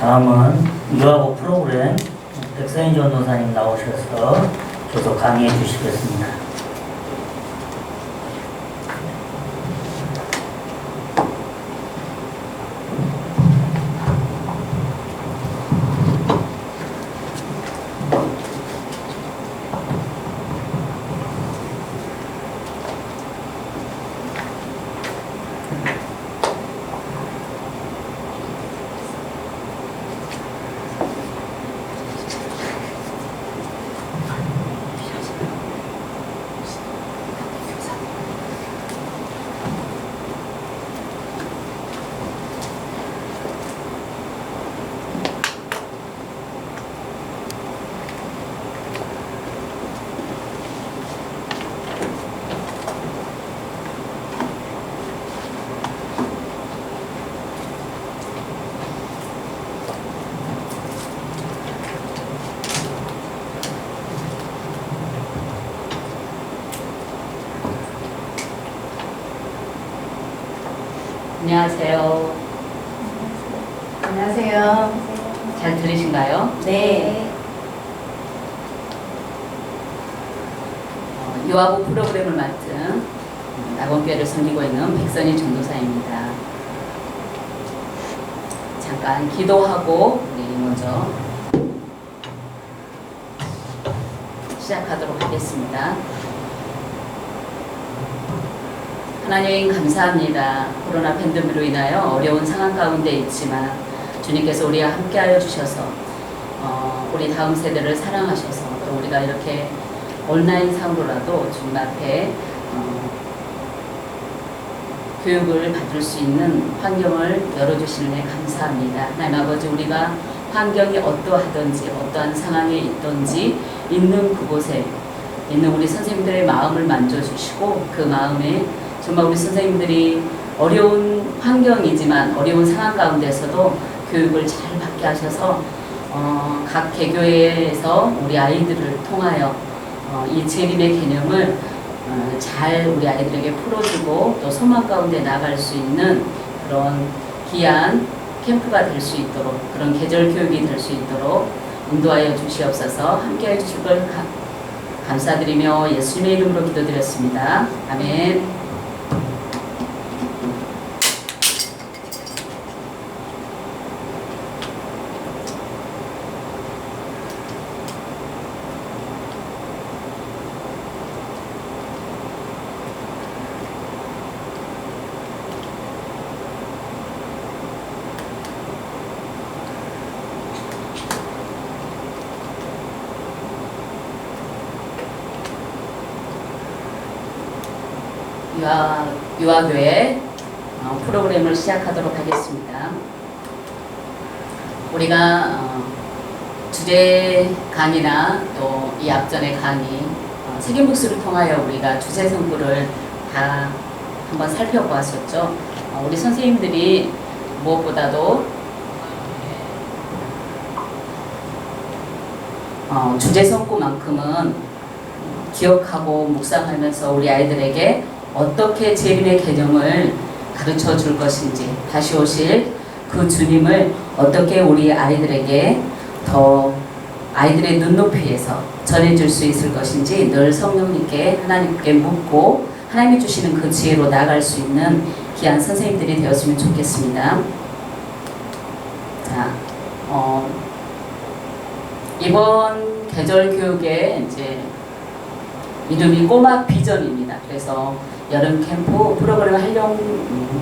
다음은 유아고 프로그램 백서인 전도사님 나오셔서 계속 강의해 주시겠습니다. 안녕하세요. 안녕하세요. 잘 들으신가요? 네. 유아부 프로그램을 맡은 낙원교회를 섬기고 있는 백선희 전도사입니다. 잠깐 기도하고 우리 먼저 시작하도록 하겠습니다. 하나님 감사합니다. 코로나 팬데믹으로 인하여 어려운 상황 가운데 있지만 주님께서 우리와 함께하여 주셔서 우리 다음 세대를 사랑하셔서 또 우리가 이렇게 온라인상으로라도 주님 앞에 교육을 받을 수 있는 환경을 열어주시는 데 감사합니다. 하나님 아버지, 우리가 환경이 어떠하든지 어떠한 상황에 있든지 있는 그곳에 있는 우리 선생님들의 마음을 만져주시고 그 마음에 정말 우리 선생님들이 어려운 환경이지만 어려운 상황 가운데서도 교육을 잘 받게 하셔서 각 개교회에서 우리 아이들을 통하여 이 재림의 개념을 잘 우리 아이들에게 풀어주고 또 소망 가운데 나갈 수 있는 그런 귀한 캠프가 될 수 있도록, 그런 계절 교육이 될 수 있도록 인도하여 주시옵소서. 함께해 주실 걸 감사드리며 예수님의 이름으로 기도드렸습니다. 아멘. 유아교회 프로그램을 시작하도록 하겠습니다. 우리가 주제 강의나 또 이 앞전의 강의 책임북스를 통하여 우리가 주제 성구를 다 한번 살펴보았었죠. 우리 선생님들이 무엇보다도 주제 성구만큼은 기억하고 묵상하면서 우리 아이들에게 어떻게 재림의 개념을 가르쳐 줄 것인지, 다시 오실 그 주님을 어떻게 우리 아이들에게 더 아이들의 눈높이에서 전해줄 수 있을 것인지 늘 성령님께, 하나님께 묻고 하나님이 주시는 그 지혜로 나아갈 수 있는 귀한 선생님들이 되었으면 좋겠습니다. 자, 이번 계절 교육의 이제 이름이 꼬막 비전입니다. 그래서 여름 캠프 프로그램 활용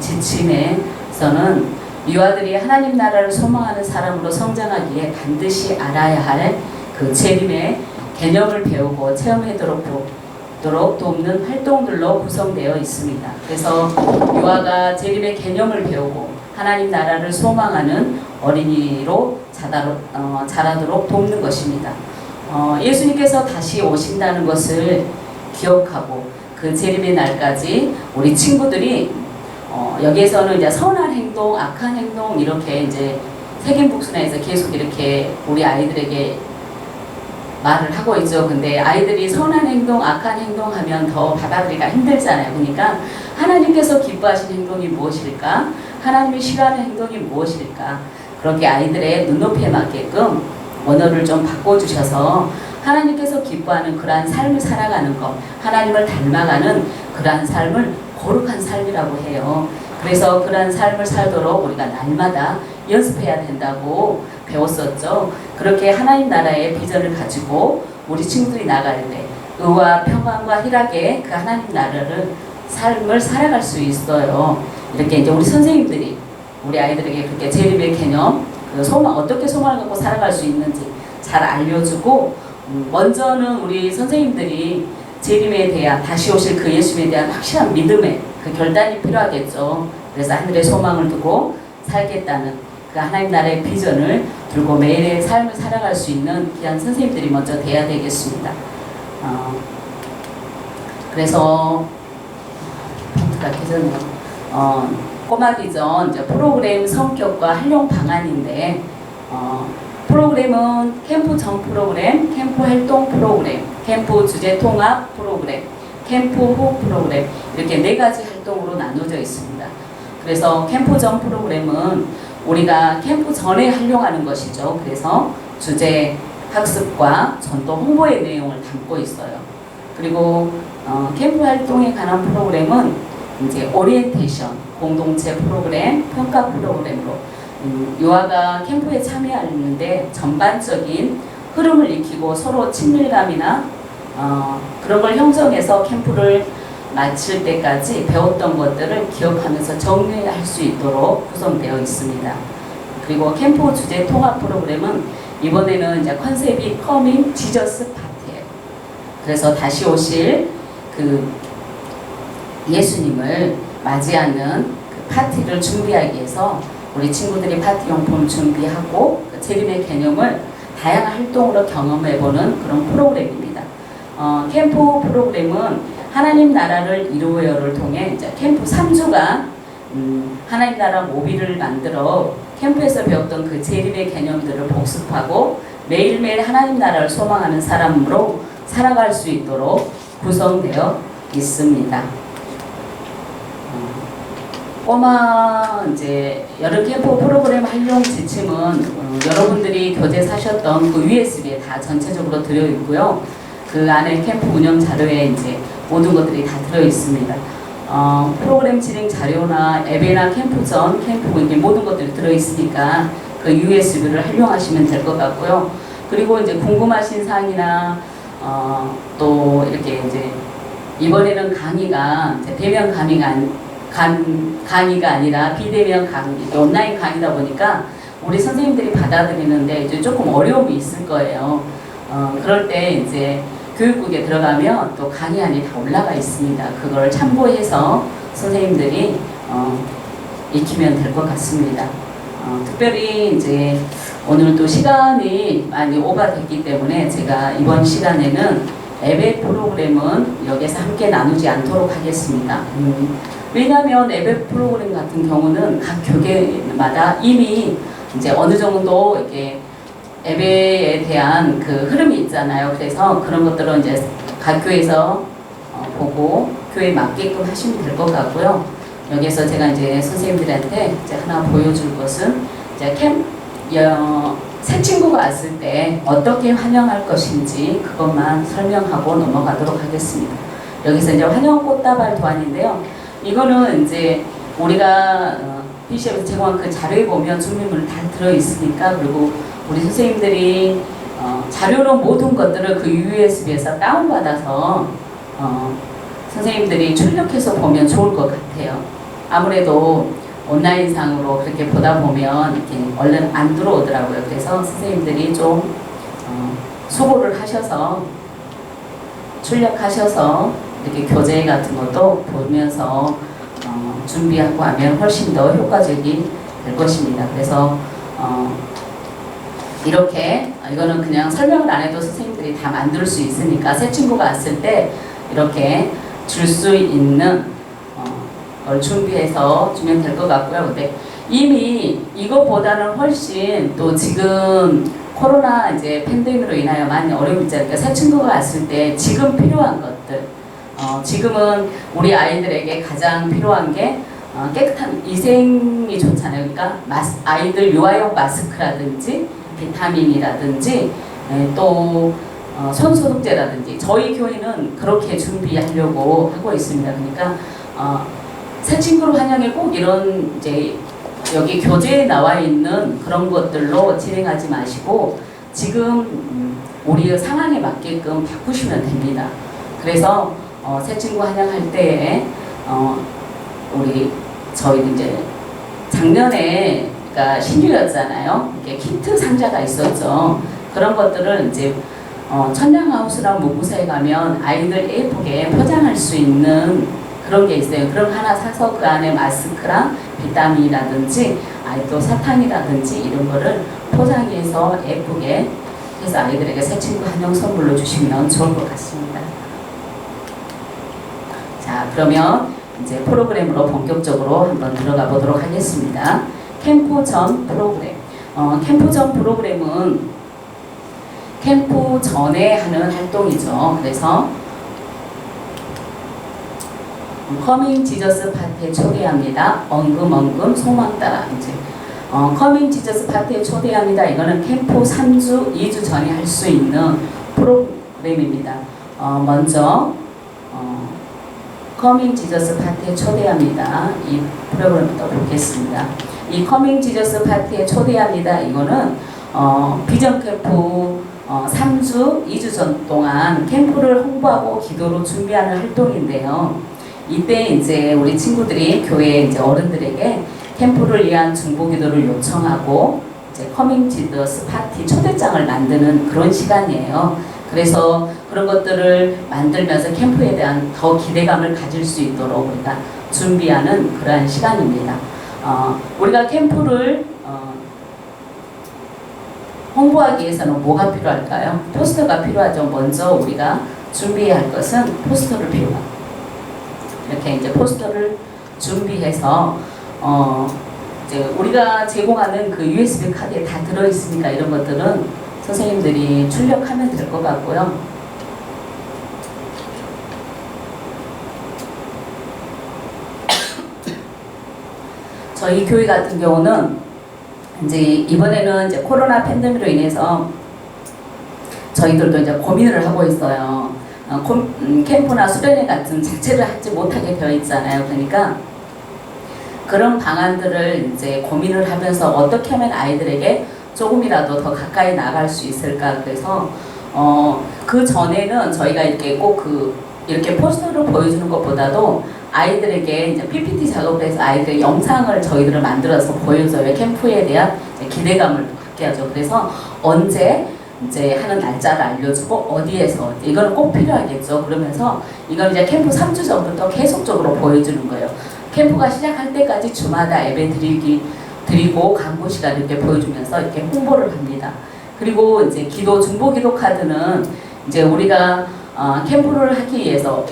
지침에서는 유아들이 하나님 나라를 소망하는 사람으로 성장하기에 반드시 알아야 할 그 재림의 개념을 배우고 체험하도록 돕는 활동들로 구성되어 있습니다. 그래서 유아가 재림의 개념을 배우고 하나님 나라를 소망하는 어린이로 자라도록 돕는 것입니다. 예수님께서 다시 오신다는 것을 기억하고 그 재림의 날까지 우리 친구들이 여기에서는 이제 선한 행동, 악한 행동 이렇게 이제 세겜북순에서 계속 이렇게 우리 아이들에게 말을 하고 있죠. 근데 아이들이 선한 행동, 악한 행동 하면 더 받아들이기가 힘들잖아요. 그러니까 하나님께서 기뻐하시는 행동이 무엇일까? 하나님이 싫어하는 행동이 무엇일까? 그렇게 아이들의 눈높이에 맞게끔 언어를 좀 바꿔주셔서 하나님께서 기뻐하는 그러한 삶을 살아가는 것, 하나님을 닮아가는 그러한 삶을 거룩한 삶이라고 해요. 그래서 그러한 삶을 살도록 우리가 날마다 연습해야 된다고 배웠었죠. 그렇게 하나님 나라의 비전을 가지고 우리 친구들이 나갈 때 의와 평안과 희락의 그 하나님 나라를 삶을 살아갈 수 있어요. 이렇게 이제 우리 선생님들이 우리 아이들에게 그렇게 재림의 개념, 그 소망, 어떻게 소망을 갖고 살아갈 수 있는지 잘 알려주고, 먼저는 우리 선생님들이 재림에 대한, 다시 오실 그 예수님에 대한 확실한 믿음의 그 결단이 필요하겠죠. 그래서 하늘의 소망을 두고 살겠다는 그 하나님 나라의 비전을 들고 매일의 삶을 살아갈 수 있는 귀한 선생님들이 먼저 돼야 되겠습니다. 그래서 폰트가 깨졌네요. 꼬마 비전 이제 프로그램 성격과 활용 방안인데, 프로그램은 캠프 전 프로그램, 캠프 활동 프로그램, 캠프 주제 통합 프로그램, 캠프 후 프로그램, 이렇게 4가지 활동으로 나눠져 있습니다. 그래서 캠프 전 프로그램은 우리가 캠프 전에 활용하는 것이죠. 그래서 주제 학습과 전도 홍보의 내용을 담고 있어요. 그리고 캠프 활동에 관한 프로그램은 이제 오리엔테이션, 공동체 프로그램, 평가 프로그램으로 유아가 캠프에 참여하는데 전반적인 흐름을 익히고 서로 친밀감이나 그런 걸 형성해서 캠프를 마칠 때까지 배웠던 것들을 기억하면서 정리할 수 있도록 구성되어 있습니다. 그리고 캠프 주제 통합 프로그램은 이번에는 이제 컨셉이 커밍 지저스 파티예요. 그래서 다시 오실 그 예수님을 맞이하는 그 파티를 준비하기 위해서 우리 친구들이 파티 용품을 준비하고 그 재림의 개념을 다양한 활동으로 경험해보는 그런 프로그램입니다. 캠프 프로그램은 하나님 나라를 이루어요를 통해 이제 캠프 3주간 하나님 나라 모비를 만들어 캠프에서 배웠던 그 재림의 개념들을 복습하고 매일매일 하나님 나라를 소망하는 사람으로 살아갈 수 있도록 구성되어 있습니다. 꼬마 이제 여름 캠프 프로그램 활용 지침은 여러분들이 교재 사셨던 그 USB에 다 전체적으로 들어 있고요. 그 안에 캠프 운영 자료에 이제 모든 것들이 다 들어 있습니다. 프로그램 진행 자료나 앱이나 캠프 전, 캠프 후 이렇게 모든 것들이 들어 있으니까 그 USB를 활용하시면 될 것 같고요. 그리고 이제 궁금하신 사항이나 또 이렇게 이제 이번에는 강의가 이제 대면 강의가 아니라 비대면 강의, 온라인 강의다 보니까 우리 선생님들이 받아들이는데 이제 조금 어려움이 있을 거예요. 그럴 때 이제 교육국에 들어가면 또 강의안이 다 올라가 있습니다. 그걸 참고해서 선생님들이 익히면 될 것 같습니다. 특별히 이제 오늘 또 시간이 많이 오버됐기 때문에 제가 이번 시간에는 앱의 프로그램은 여기서 함께 나누지 않도록 하겠습니다. 왜냐하면 앱의 프로그램 같은 경우는 각 교계마다 이미 이제 어느 정도 이렇게 앱에 대한 그 흐름이 있잖아요. 그래서 그런 것들은 이제 각 교회에서 보고 교회에 맞게끔 하시면 될 것 같고요. 여기서 제가 이제 선생님들한테 이제 하나 보여줄 것은 이제 새 친구가 왔을 때 어떻게 환영할 것인지 그것만 설명하고 넘어가도록 하겠습니다. 여기서 이제 환영 꽃다발 도안인데요. 이거는 이제 우리가 PC에서 제공한 그 자료에 보면 준비물 다 들어 있으니까, 그리고 우리 선생님들이 자료로 모든 것들을 그 USB에서 다운받아서 선생님들이 출력해서 보면 좋을 것 같아요. 아무래도 온라인상으로 그렇게 보다 보면 이렇게 얼른 안 들어오더라고요. 그래서 선생님들이 좀 수고를 하셔서 출력하셔서 이렇게 교재 같은 것도 보면서 준비하고 하면 훨씬 더 효과적이 될 것입니다. 그래서 이렇게 이거는 그냥 설명을 안 해도 선생님들이 다 만들 수 있으니까 새 친구가 왔을 때 이렇게 줄 수 있는 걸 준비해서 주면 될 것 같고요. 근데 이미 이거보다는 훨씬 또 지금 코로나 이제 팬데믹으로 인하여 많이 어려움이 있잖아요. 그러니까 새 친구가 왔을 때 지금 필요한 것들, 지금은 우리 아이들에게 가장 필요한 게 깨끗한 위생이 좋잖아요. 그러니까 아이들 유아용 마스크라든지 비타민이라든지 또 손소독제라든지 저희 교회는 그렇게 준비하려고 하고 있습니다. 그러니까 새 친구를 환영해 꼭 이런 이제 여기 교재에 나와 있는 그런 것들로 진행하지 마시고 지금 우리의 상황에 맞게끔 바꾸시면 됩니다. 그래서 새 친구 환영할 때에 저희 이제 작년에 그러니까 신유였잖아요. 이렇게 키트 상자가 있었죠. 그런 것들을 이제 천냥하우스랑 문구사에 가면 아이들 예쁘게 포장할 수 있는 그런 게 있어요. 그럼 하나 사서 그 안에 마스크랑 비타민이라든지 또 사탕이라든지 이런 거를 포장해서 예쁘게 해서 아이들에게 새 친구 환영 선물로 주시면 좋을 것 같습니다. 자, 그러면 이제 프로그램으로 본격적으로 한번 들어가 보도록 하겠습니다. 캠프 전 프로그램. 캠프 전 프로그램은 캠프 전에 하는 활동이죠. 그래서 커밍 지저스 파티에 초대합니다. 엉금엉금 소망 따라 이제 커밍 지저스 파티에 초대합니다. 이거는 캠프 3주, 2주 전에 할 수 있는 프로그램입니다. 먼저 커밍 지저스 파티에 초대합니다. 이 프로그램을 또 보겠습니다. 이 커밍 지저스 파티에 초대합니다. 이거는 비전 캠프 3주, 2주 전 동안 캠프를 홍보하고 기도로 준비하는 활동인데요. 이때 이제 우리 친구들이 교회 이제 어른들에게 캠프를 위한 중보 기도를 요청하고 이제 커밍 지저스 파티 초대장을 만드는 그런 시간이에요. 그래서 그런 것들을 만들면서 캠프에 대한 더 기대감을 가질 수 있도록 우리가 준비하는 그러한 시간입니다. 우리가 캠프를 홍보하기 위해서는 뭐가 필요할까요? 포스터가 필요하죠. 먼저 우리가 준비해야 할 것은 포스터를 필요합니다. 이렇게 이제 포스터를 준비해서 이제 우리가 제공하는 그 USB 카드에 다 들어 있으니까 이런 것들은 선생님들이 출력하면 될 것 같고요. 저희 교회 같은 경우는 이제 이번에는 이제 코로나 팬데믹으로 인해서 저희들도 이제 고민을 하고 있어요. 캠프나 수련회 같은 자체를 하지 못하게 되어 있잖아요. 그러니까 그런 방안들을 이제 고민을 하면서 어떻게 하면 아이들에게 조금이라도 더 가까이 나갈 수 있을까. 그래서 그 전에는 저희가 이렇게 꼭 이렇게 포스터를 보여주는 것보다도 아이들에게 이제 PPT 작업을 해서 아이들의 영상을 저희들을 만들어서 보여줘요. 캠프에 대한 기대감을 갖게 하죠. 그래서 언제 이제 하는 날짜를 알려주고 어디에서 이거는 꼭 필요하겠죠. 그러면서 이건 이제 캠프 3주 전부터 계속적으로 보여주는 거예요. 캠프가 시작할 때까지 주마다 예배 드리고 광고 시간 이렇게 보여주면서 이렇게 홍보를 합니다. 그리고 이제 중보 기도 카드는 이제 우리가 캠프를 하기 위해서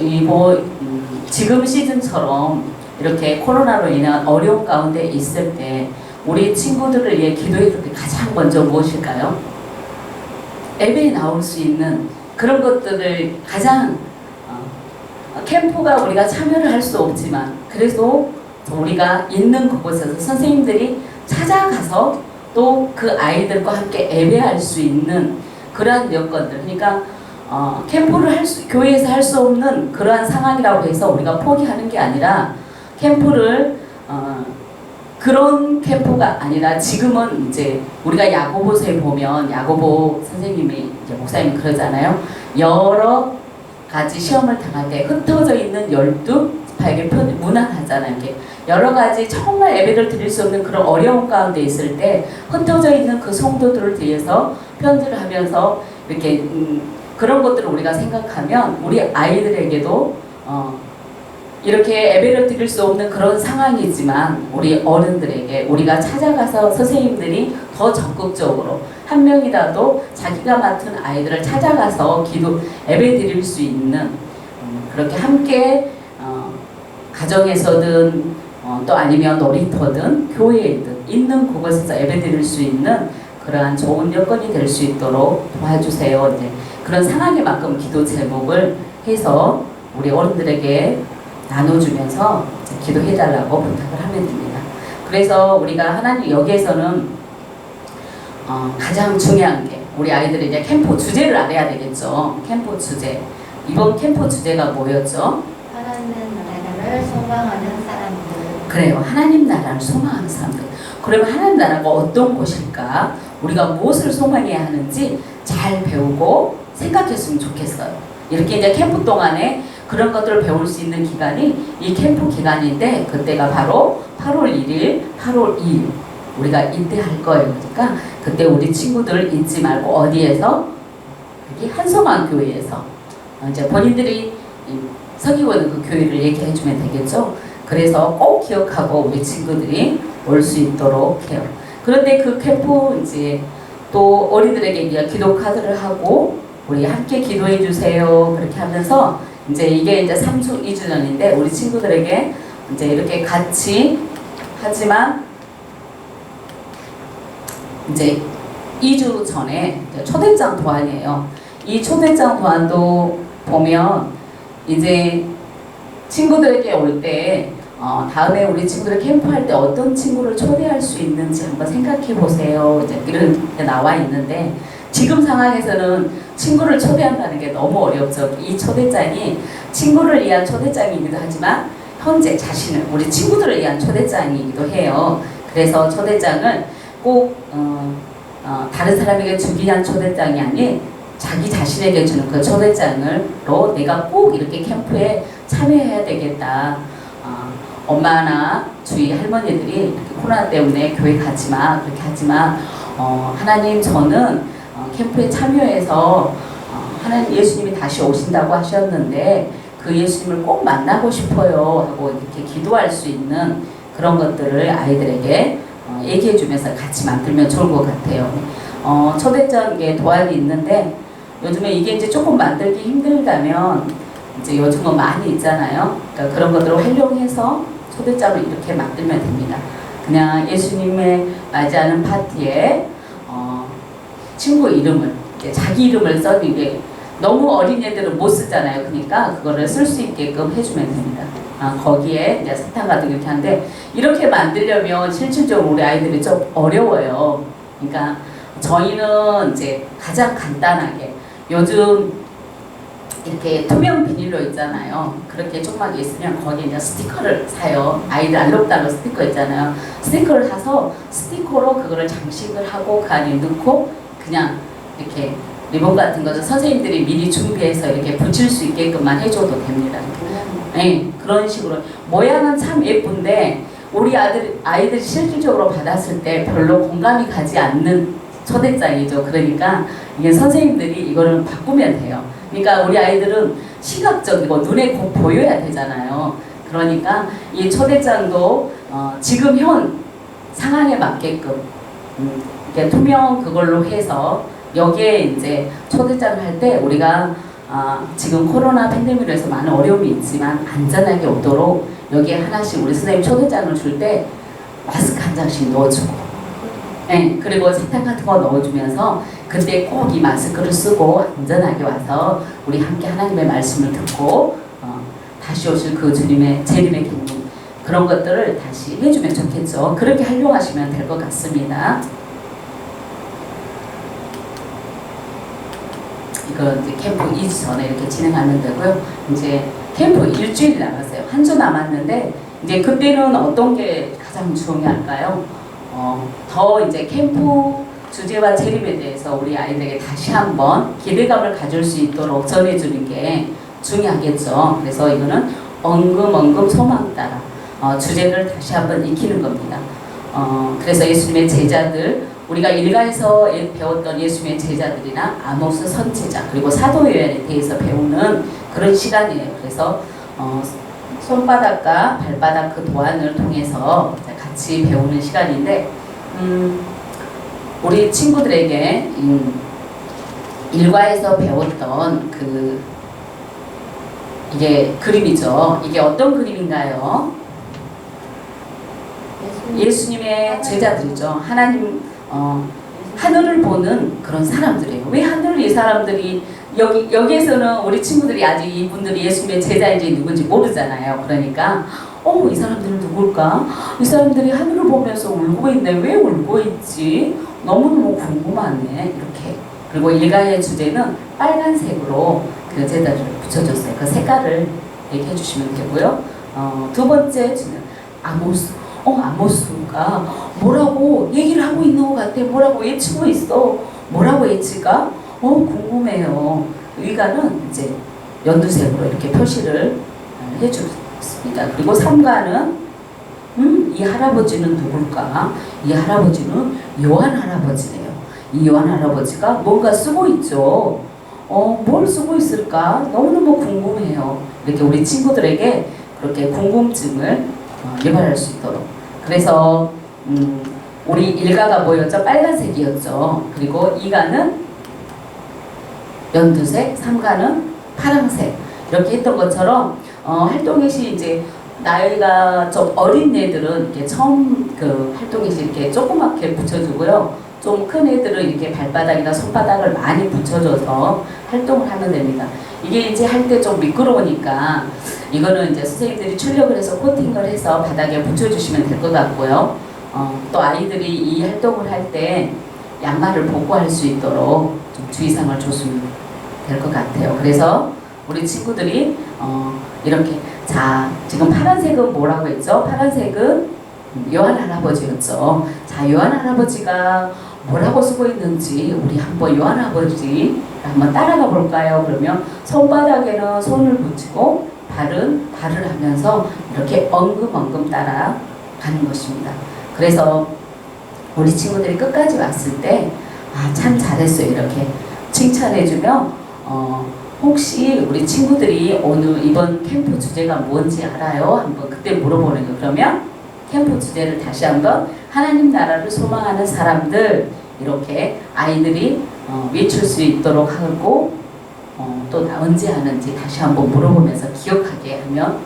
지금 시즌처럼 이렇게 코로나로 인한 어려운 가운데 있을 때 우리 친구들을 위해 기도해 줄 게 가장 먼저 무엇일까요? 예배에 나올 수 있는 그런 것들을 가장 캠프가 우리가 참여를 할 수 없지만 그래도 우리가 있는 그곳에서 선생님들이 찾아가서 또 그 아이들과 함께 예배할 수 있는 그러한 여건들, 그러니까 캠프를 교회에서 할 수 없는 그러한 상황이라고 해서 우리가 포기하는 게 아니라 캠프를 그런 캠프가 아니라 지금은 이제 우리가 야고보서에 보면 야고보 선생님이 이제 목사님이 그러잖아요. 여러 가지 시험을 당할 때 흩어져 있는 12지파에게 무난하잖아요. 이게 여러 가지 정말 예배를 드릴 수 없는 그런 어려운 가운데 있을 때 흩어져 있는 그 성도들을 위해서 편지를 하면서 이렇게 그런 것들을 우리가 생각하면 우리 아이들에게도 이렇게 예배를 드릴 수 없는 그런 상황이지만 우리 어른들에게 우리가 찾아가서 선생님들이 더 적극적으로 한 명이라도 자기가 맡은 아이들을 찾아가서 예배 드릴 수 있는 그렇게 함께 가정에서든 또 아니면 놀이터든 교회에든 있는 그곳에서 예배 드릴 수 있는 그러한 좋은 여건이 될 수 있도록 도와주세요. 이제 그런 상황에만큼 기도 제목을 해서 우리 어른들에게 나눠주면서 기도해달라고 부탁을 하면 됩니다. 그래서 우리가 하나님 여기에서는 가장 중요한 게 우리 아이들이 이제 캠프 주제를 알아야 되겠죠. 캠프 주제. 이번 캠프 주제가 뭐였죠? 하나님 나라를 소망하는 사람들. 그래요. 하나님 나라를 소망하는 사람들. 그러면 하나님 나라가 어떤 곳일까? 우리가 무엇을 소망해야 하는지 잘 배우고 생각했으면 좋겠어요. 이렇게 이제 캠프 동안에 그런 것들을 배울 수 있는 기간이 이 캠프 기간인데 그때가 바로 8월 1일, 8월 2일 우리가 이때 할 거예요. 그러니까 그때 우리 친구들 잊지 말고 어디에서? 여기 한성환 교회에서 이제 본인들이 사귀고 있는 그 교회를 얘기해 주면 되겠죠. 그래서 꼭 기억하고 우리 친구들이 올 수 있도록 해요. 그런데 그 캠프 이제 또 어린이들에게 이제 기도 카드를 하고 우리 함께 기도해 주세요. 그렇게 하면서 이제 이게 이제 3주 2주년인데 우리 친구들에게 이제 이렇게 같이 하지만 이제 2주 전에 초대장 도안이에요. 이 초대장 도안도 보면 이제 친구들에게 올 때 다음에 우리 친구들 캠프할 때 어떤 친구를 초대할 수 있는지 한번 생각해 보세요. 이제 이런 게 나와 있는데 지금 상황에서는 친구를 초대한다는 게 너무 어렵죠. 이 초대장이 친구를 위한 초대장이기도 하지만 현재 자신을 우리 친구들을 위한 초대장이기도 해요. 그래서 초대장을 꼭 다른 사람에게 주기 위한 초대장이 아닌 자기 자신에게 주는 그 초대장으로 내가 꼭 이렇게 캠프에 참여해야 되겠다. 엄마나 주위 할머니들이 이렇게 코로나 때문에 교회 가지 마 그렇게 하지만 하나님 저는 캠프에 참여해서 하나님 예수님이 다시 오신다고 하셨는데 그 예수님을 꼭 만나고 싶어요 하고 이렇게 기도할 수 있는 그런 것들을 아이들에게 얘기해 주면서 같이 만들면 좋을 것 같아요. 초대장에 도안이 있는데 요즘에 이게 이제 조금 만들기 힘들다면 이제 요즘은 많이 있잖아요. 그러니까 그런 것들을 활용해서 초대장을 이렇게 만들면 됩니다. 그냥 예수님의 맞이하는 파티에 친구 이름을 자기 이름을 써는 게 너무 어린애들은 못 쓰잖아요. 그러니까 그거를 쓸 수 있게끔 해주면 됩니다. 거기에 이제 사탕 같은 거 이렇게 하는데 이렇게 만들려면 실질적으로 우리 아이들이 좀 어려워요. 그러니까 저희는 이제 가장 간단하게 요즘 이렇게 투명 비닐로 있잖아요. 그렇게 조그맣게 있으면 거기에 이제 스티커를 사요. 아이들 알록달록 스티커 있잖아요. 스티커를 사서 스티커로 그거를 장식을 하고 그 안에 넣고 그냥 이렇게 리본 같은 거죠. 선생님들이 미리 준비해서 이렇게 붙일 수 있게끔만 해줘도 됩니다. 네, 그런 식으로 모양은 참 예쁜데 우리 아이들이 실질적으로 받았을 때 별로 공감이 가지 않는 초대장이죠. 그러니까 이게 선생님들이 이거를 바꾸면 돼요. 그러니까 우리 아이들은 시각적이고 눈에 꼭 보여야 되잖아요. 그러니까 이 초대장도 지금 현 상황에 맞게끔 이렇게 투명 그걸로 해서 여기에 이제 초대장을 할 때 우리가 지금 코로나 팬데믹으로 해서 많은 어려움이 있지만 안전하게 오도록 여기에 하나씩 우리 선생님 초대장을 줄 때 마스크 한 장씩 넣어주고 네, 그리고 사탕 같은 거 넣어주면서 그때 꼭 이 마스크를 쓰고 안전하게 와서 우리 함께 하나님의 말씀을 듣고 다시 오실 그 주님의 재림의 기쁨 그런 것들을 다시 해주면 좋겠죠. 그렇게 활용하시면 될 것 같습니다. 이거 이제 캠프 2주 전에 이렇게 진행하는 데고요. 이제 캠프 일주일 남았어요. 한 주 남았는데 이제 그때는 어떤 게 가장 중요할까요? 더 이제 캠프 주제와 재림에 대해서 우리 아이들에게 다시 한번 기대감을 가질 수 있도록 전해주는 게 중요하겠죠. 그래서 이거는 언금 소망 따라 주제를 다시 한번 익히는 겁니다. 그래서 예수님의 제자들 우리가 일가에서 배웠던 예수님의 제자들이나 아모스 선지자 그리고 사도요한에 대해서 배우는 그런 시간이에요. 그래서 손바닥과 발바닥 그 도안을 통해서 같이 배우는 시간인데 우리 친구들에게 일과에서 배웠던 그 이게 그림이죠. 이게 어떤 그림인가요? 예수님의 제자들이죠. 하나님 하늘을 보는 그런 사람들이에요. 왜 하늘을 이 사람들이 여기에서는 우리 친구들이 아직 이분들이 예수님의 제자인지 누군지 모르잖아요. 그러니까 이 사람들은 누굴까? 이 사람들이 하늘을 보면서 울고 있네. 왜 울고 있지? 너무너무 궁금하네. 이렇게. 그리고 일가의 주제는 빨간색으로 그 제단을 붙여줬어요. 그 색깔을 얘기해 주시면 되고요. 두 번째 주제는 아모스. 아모스가 뭐라고 얘기를 하고 있는 것 같아. 뭐라고 외치고 있어. 뭐라고 외칠까? 궁금해요. 의가는 이제 연두색으로 이렇게 표시를 해줬습니다. 그리고 3가는 이 할아버지는 누굴까? 이 할아버지는 요한 할아버지래요. 이 요한 할아버지가 뭔가 쓰고 있죠. 뭘 쓰고 있을까? 너무너무 궁금해요. 이렇게 우리 친구들에게 그렇게 궁금증을 유발할 수 있도록. 그래서 우리 1가가 뭐였죠? 빨간색이었죠. 그리고 2가는 연두색, 3가는 파란색. 이렇게 했던 것처럼 활동의시 이제 나이가 좀 어린 애들은 이렇게 처음 그 활동의시 이렇게 조그맣게 붙여주고요. 좀 큰 애들은 이렇게 발바닥이나 손바닥을 많이 붙여줘서 활동을 하면 됩니다. 이게 이제 할 때 좀 미끄러우니까 이거는 이제 선생님들이 출력을 해서 코팅을 해서 바닥에 붙여주시면 될 것 같고요. 또 아이들이 이 활동을 할 때 양말을 벗고 할 수 있도록 좀 주의사항을 줬으면 될 것 같아요. 그래서 우리 친구들이 이렇게 자 지금 파란색은 뭐라고 했죠? 파란색은 요한 할아버지였죠. 자 요한 할아버지가 뭐라고 쓰고 있는지 우리 한번 요한 할아버지 한번 따라가 볼까요? 그러면 손바닥에는 손을 붙이고 발은 발을 하면서 이렇게 엉금엉금 따라가는 것입니다. 그래서 우리 친구들이 끝까지 왔을 때 참 잘했어요. 이렇게 칭찬해주면 혹시 우리 친구들이 오늘 이번 캠프 주제가 뭔지 알아요? 한번 그때 물어보는 거. 그러면 캠프 주제를 다시 한번 하나님 나라를 소망하는 사람들 이렇게 아이들이 외칠 수 있도록 하고 또 언제 하는지 다시 한번 물어보면서 기억하게 하면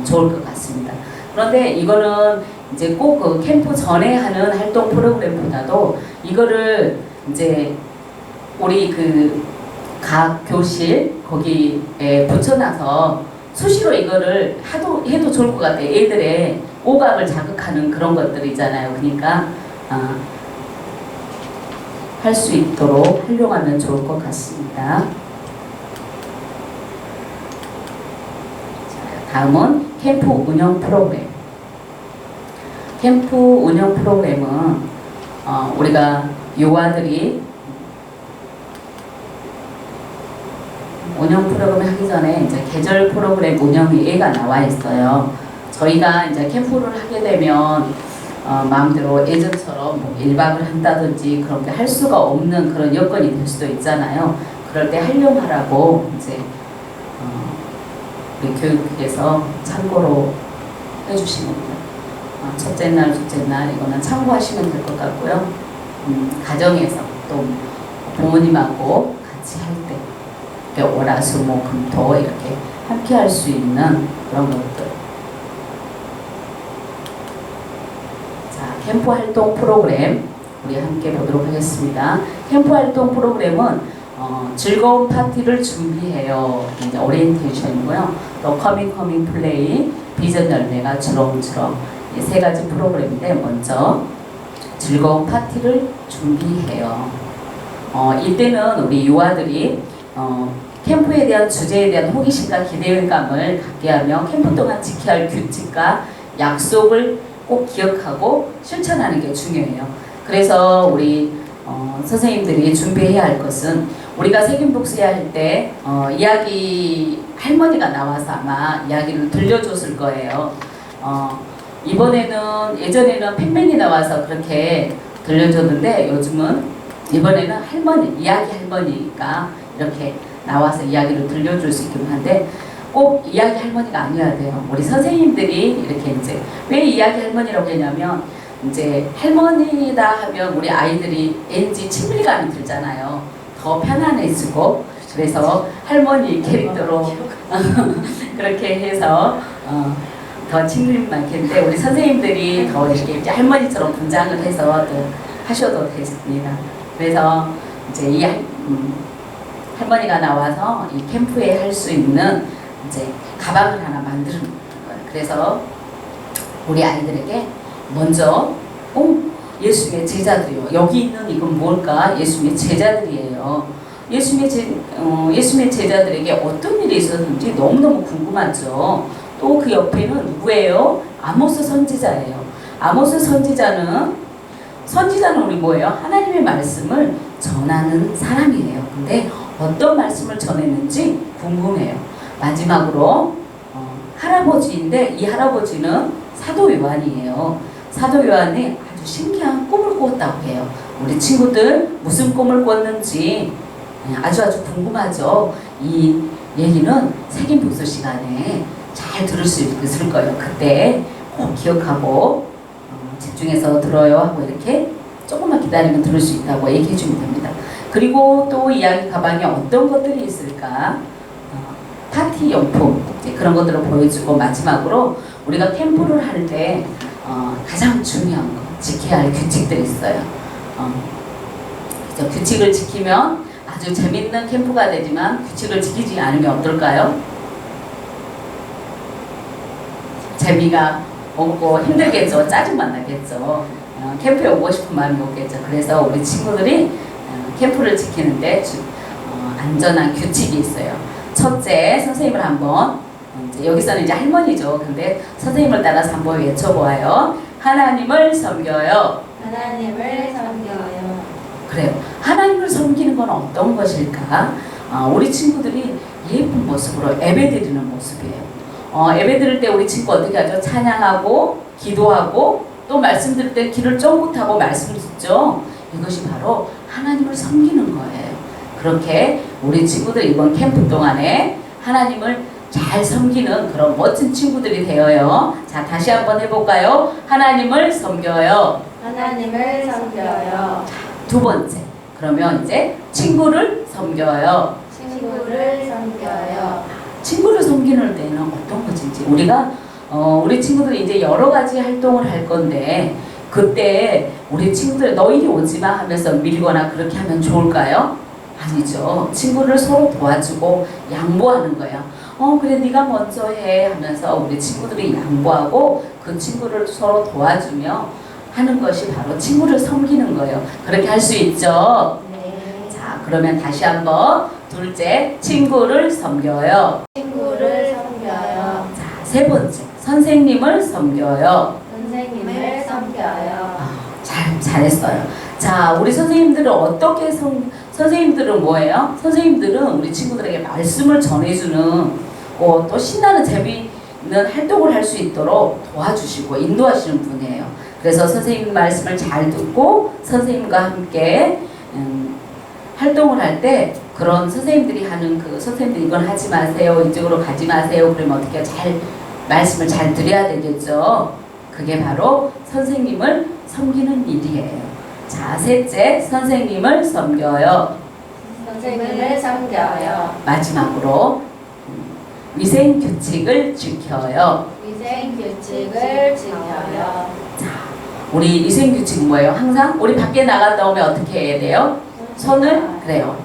좋을 것 같습니다. 그런데 이거는 이제 꼭 그 캠프 전에 하는 활동 프로그램보다도 이거를 이제 우리 그 각 교실 거기에 붙여놔서 수시로 이거를 해도 좋을 것 같아요. 애들의 오감을 자극하는 그런 것들이잖아요. 그러니까 할 수 있도록 활용하면 좋을 것 같습니다. 자, 다음은 캠프 운영 프로그램. 캠프 운영 프로그램은 우리가 요아들이 운영 프로그램 하기 전에 이제 계절 프로그램 운영 예가 나와 있어요. 저희가 이제 캠프를 하게 되면 마음대로 예전처럼 뭐 1박을 한다든지 그렇게 할 수가 없는 그런 여건이 될 수도 있잖아요. 그럴 때 활용하라고 이제 우리 교육에서 참고로 해주시는 거예요. 첫째 날, 둘째 날 이거는 참고하시면 될 것 같고요. 가정에서 또 부모님하고 같이 할 때 월화수목금토 이렇게 함께 할 수 있는 그런 것들. 자, 캠프 활동 프로그램 우리 함께 보도록 하겠습니다. 캠프 활동 프로그램은 즐거운 파티를 준비해요. 이제 오리엔테이션이고요. 또 커밍 플레이, 비전 열매가 주렁주렁 이 3가지 프로그램인데 먼저 즐거운 파티를 준비해요. 이때는 우리 유아들이 캠프에 대한 주제에 대한 호기심과 기대감을 갖게 하며 캠프 동안 지켜야 할 규칙과 약속을 꼭 기억하고 실천하는 게 중요해요. 그래서 우리 선생님들이 준비해야 할 것은 우리가 세균복수야 할 때 이야기 할머니가 나와서 아마 이야기를 들려줬을 거예요. 예전에는 팬맨이 나와서 그렇게 들려줬는데 요즘은 이번에는 이야기 할머니가 이렇게 나와서 이야기를 들려줄 수 있긴 한데 꼭 이야기 할머니가 아니어야 돼요. 우리 선생님들이 이렇게 이제 왜 이야기 할머니라고 했냐면 이제 할머니다 하면 우리 아이들이 왠지 친밀감이 들잖아요. 더 편안해지고 그래서 할머니 캐릭터로 그렇게 해서 더 친밀감인데 우리 선생님들이 더 이렇게 할머니처럼 분장을 해서 또 하셔도 되습니다. 그래서 이제 이 할머니가 나와서 이 캠프에 할 수 있는 이제 가방을 하나 만드는 거예요. 그래서 우리 아이들에게 먼저 예수님의 제자들이요. 여기 있는 이건 뭘까? 예수님의 제자들이에요. 예수님의 제자들에게 어떤 일이 있었는지 너무너무 궁금하죠. 또 그 옆에는 누구예요? 아모스 선지자예요. 아모스 선지자는 우리 뭐예요? 하나님의 말씀을 전하는 사람이에요. 근데 어떤 말씀을 전했는지 궁금해요. 마지막으로 할아버지인데 이 할아버지는 사도 요한이에요. 사도 요한이 아주 신기한 꿈을 꾸었다고 해요. 우리 친구들 무슨 꿈을 꿨는지 아주 궁금하죠. 이 얘기는 책임독서 시간에 잘 들을 수 있을 거예요. 그때 꼭 기억하고 집중해서 들어요 하고 이렇게 조금만 기다리면 들을 수 있다고 얘기해 주면 됩니다. 그리고 또 이야기 가방에 어떤 것들이 있을까? 파티 용품 그런 것들을 보여주고 마지막으로 우리가 캠프를 할 때 가장 중요한 거 지켜야 할 규칙들이 있어요. 그래서 규칙을 지키면 아주 재밌는 캠프가 되지만 규칙을 지키지 않으면 어떨까요? 재미가 없고 힘들겠죠. 짜증만 나겠죠. 캠프에 오고 싶은 마음이 오겠죠. 그래서 우리 친구들이 캠프를 지키는데 안전한 규칙이 있어요. 첫째, 선생님을 한번 여기서는 이제 할머니죠. 근데 선생님을 따라서 한번 외쳐보아요. 하나님을 섬겨요. 하나님을 섬겨요. 그래요. 하나님을 섬기는 건 어떤 것일까? 우리 친구들이 예쁜 모습으로 예배드리는 모습이에요. 예배드릴 때 우리 친구 어떻게 하죠? 찬양하고 기도하고 또 말씀 들을 때 귀를 쫑긋하고 말씀 듣죠. 이것이 바로 하나님을 섬기는 거예요. 그렇게 우리 친구들 이번 캠프 동안에 하나님을 잘 섬기는 그런 멋진 친구들이 되어요. 자, 다시 한번 해볼까요? 하나님을 섬겨요. 하나님을 섬겨요. 두 번째, 그러면 이제 친구를 섬겨요. 친구를 섬겨요. 친구를 섬기는 때는 어떤 것인지 우리가 우리 친구들이 이제 여러 가지 활동을 할 건데 그때 우리 친구들 너희들이 오지마 하면서 밀거나 그렇게 하면 좋을까요? 아니죠. 친구를 서로 도와주고 양보하는 거예요. 그래 네가 먼저 해 하면서 우리 친구들이 양보하고 그 친구를 서로 도와주며 하는 것이 바로 친구를 섬기는 거예요. 그렇게 할 수 있죠? 네. 자, 그러면 다시 한번 둘째, 친구를 섬겨요. 친구를 섬겨요. 자, 세 번째, 선생님을 섬겨요. 선생님을 섬겨요. 잘했어요. 자, 우리 선생님들은 어떻게 선생님들은 뭐예요? 선생님들은 우리 친구들에게 말씀을 전해주는 또 신나는 재미있는 활동을 할 수 있도록 도와주시고 인도하시는 분이에요. 그래서 선생님 말씀을 잘 듣고 선생님과 함께 활동을 할 때 그런 선생님들이 하는 선생님들 이건 하지 마세요. 이쪽으로 가지 마세요. 그러면 어떻게 말씀을 잘 드려야 되겠죠. 그게 바로 선생님을 섬기는 일이에요. 자, 셋째, 선생님을 섬겨요. 선생님을 섬겨요. 마지막으로 위생 규칙을 지켜요. 위생 규칙을 지켜요. 자, 우리 위생 규칙 뭐예요? 항상 우리 밖에 나갔다 오면 어떻게 해야 돼요? 손을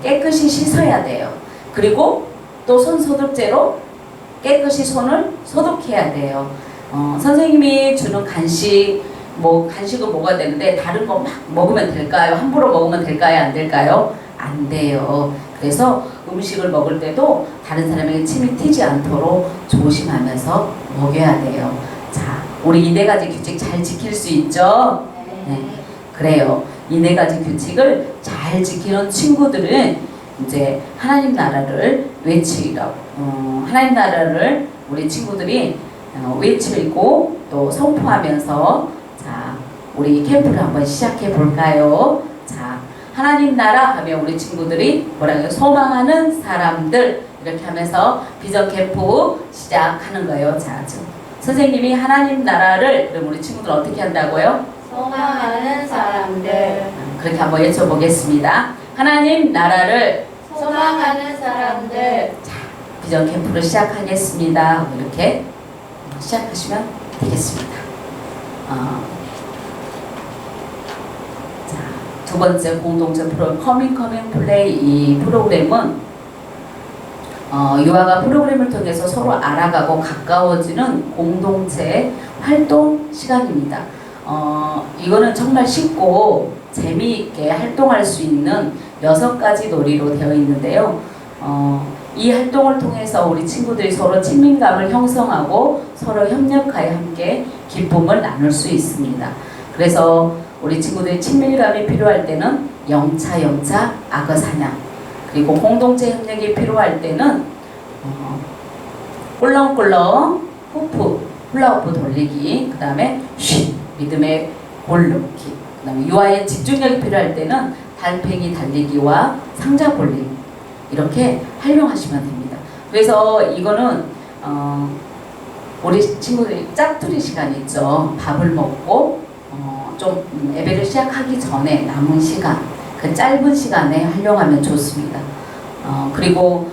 깨끗이 씻어야 돼요. 그리고 또 손 소독제로 깨끗이 손을 소독해야 돼요. 선생님이 주는 간식은 먹어야 되는데 다른 거 막 먹으면 될까요? 함부로 먹으면 될까요? 안 될까요? 안 돼요. 그래서 음식을 먹을 때도 다른 사람에게 침이 튀지 않도록 조심하면서 먹여야 돼요. 자, 우리 이 네 가지 규칙 잘 지킬 수 있죠? 네. 그래요. 이 네 가지 규칙을 잘 지키는 친구들은 이제 하나님 나라를 하나님 나라를 우리 친구들이 외치고 또 선포하면서 자, 우리 캠프를 한번 시작해 볼까요? 자, 하나님 나라 하면 우리 친구들이 뭐라고요? 소망하는 사람들 이렇게 하면서 비전 캠프 시작하는 거예요. 자, 선생님이 하나님 나라를 그럼 우리 친구들 어떻게 한다고요? 소망하는 사람들. 그렇게 한번 외쳐보겠습니다. 하나님 나라를 소망하는 사람들. 자, 비전 캠프를 시작하겠습니다. 이렇게 시작하시면 되겠습니다. 자, 두 번째 공동체 프로그램 커밍 플레이 이 프로그램은 유아가 프로그램을 통해서 서로 알아가고 가까워지는 공동체 활동 시간입니다. 이거는 정말 쉽고 재미있게 활동할 수 있는 6가지 놀이로 되어 있는데요. 이 활동을 통해서 우리 친구들이 서로 친밀감을 형성하고 서로 협력하여 함께 기쁨을 나눌 수 있습니다. 그래서 우리 친구들이 친밀감이 필요할 때는 영차 악어 사냥, 그리고 공동체 협력이 필요할 때는 꿀렁꿀렁 훌라후프 돌리기, 그 다음에 쉿 리듬의 골 넣기, 그 다음에 유아의 집중력이 필요할 때는 달팽이 달리기와 상자 볼링, 이렇게 활용하시면 됩니다. 그래서 이거는 우리 친구들이 짝투리 시간이 있죠. 밥을 먹고 좀 예배를 시작하기 전에 남은 시간, 그 짧은 시간에 활용하면 좋습니다. 그리고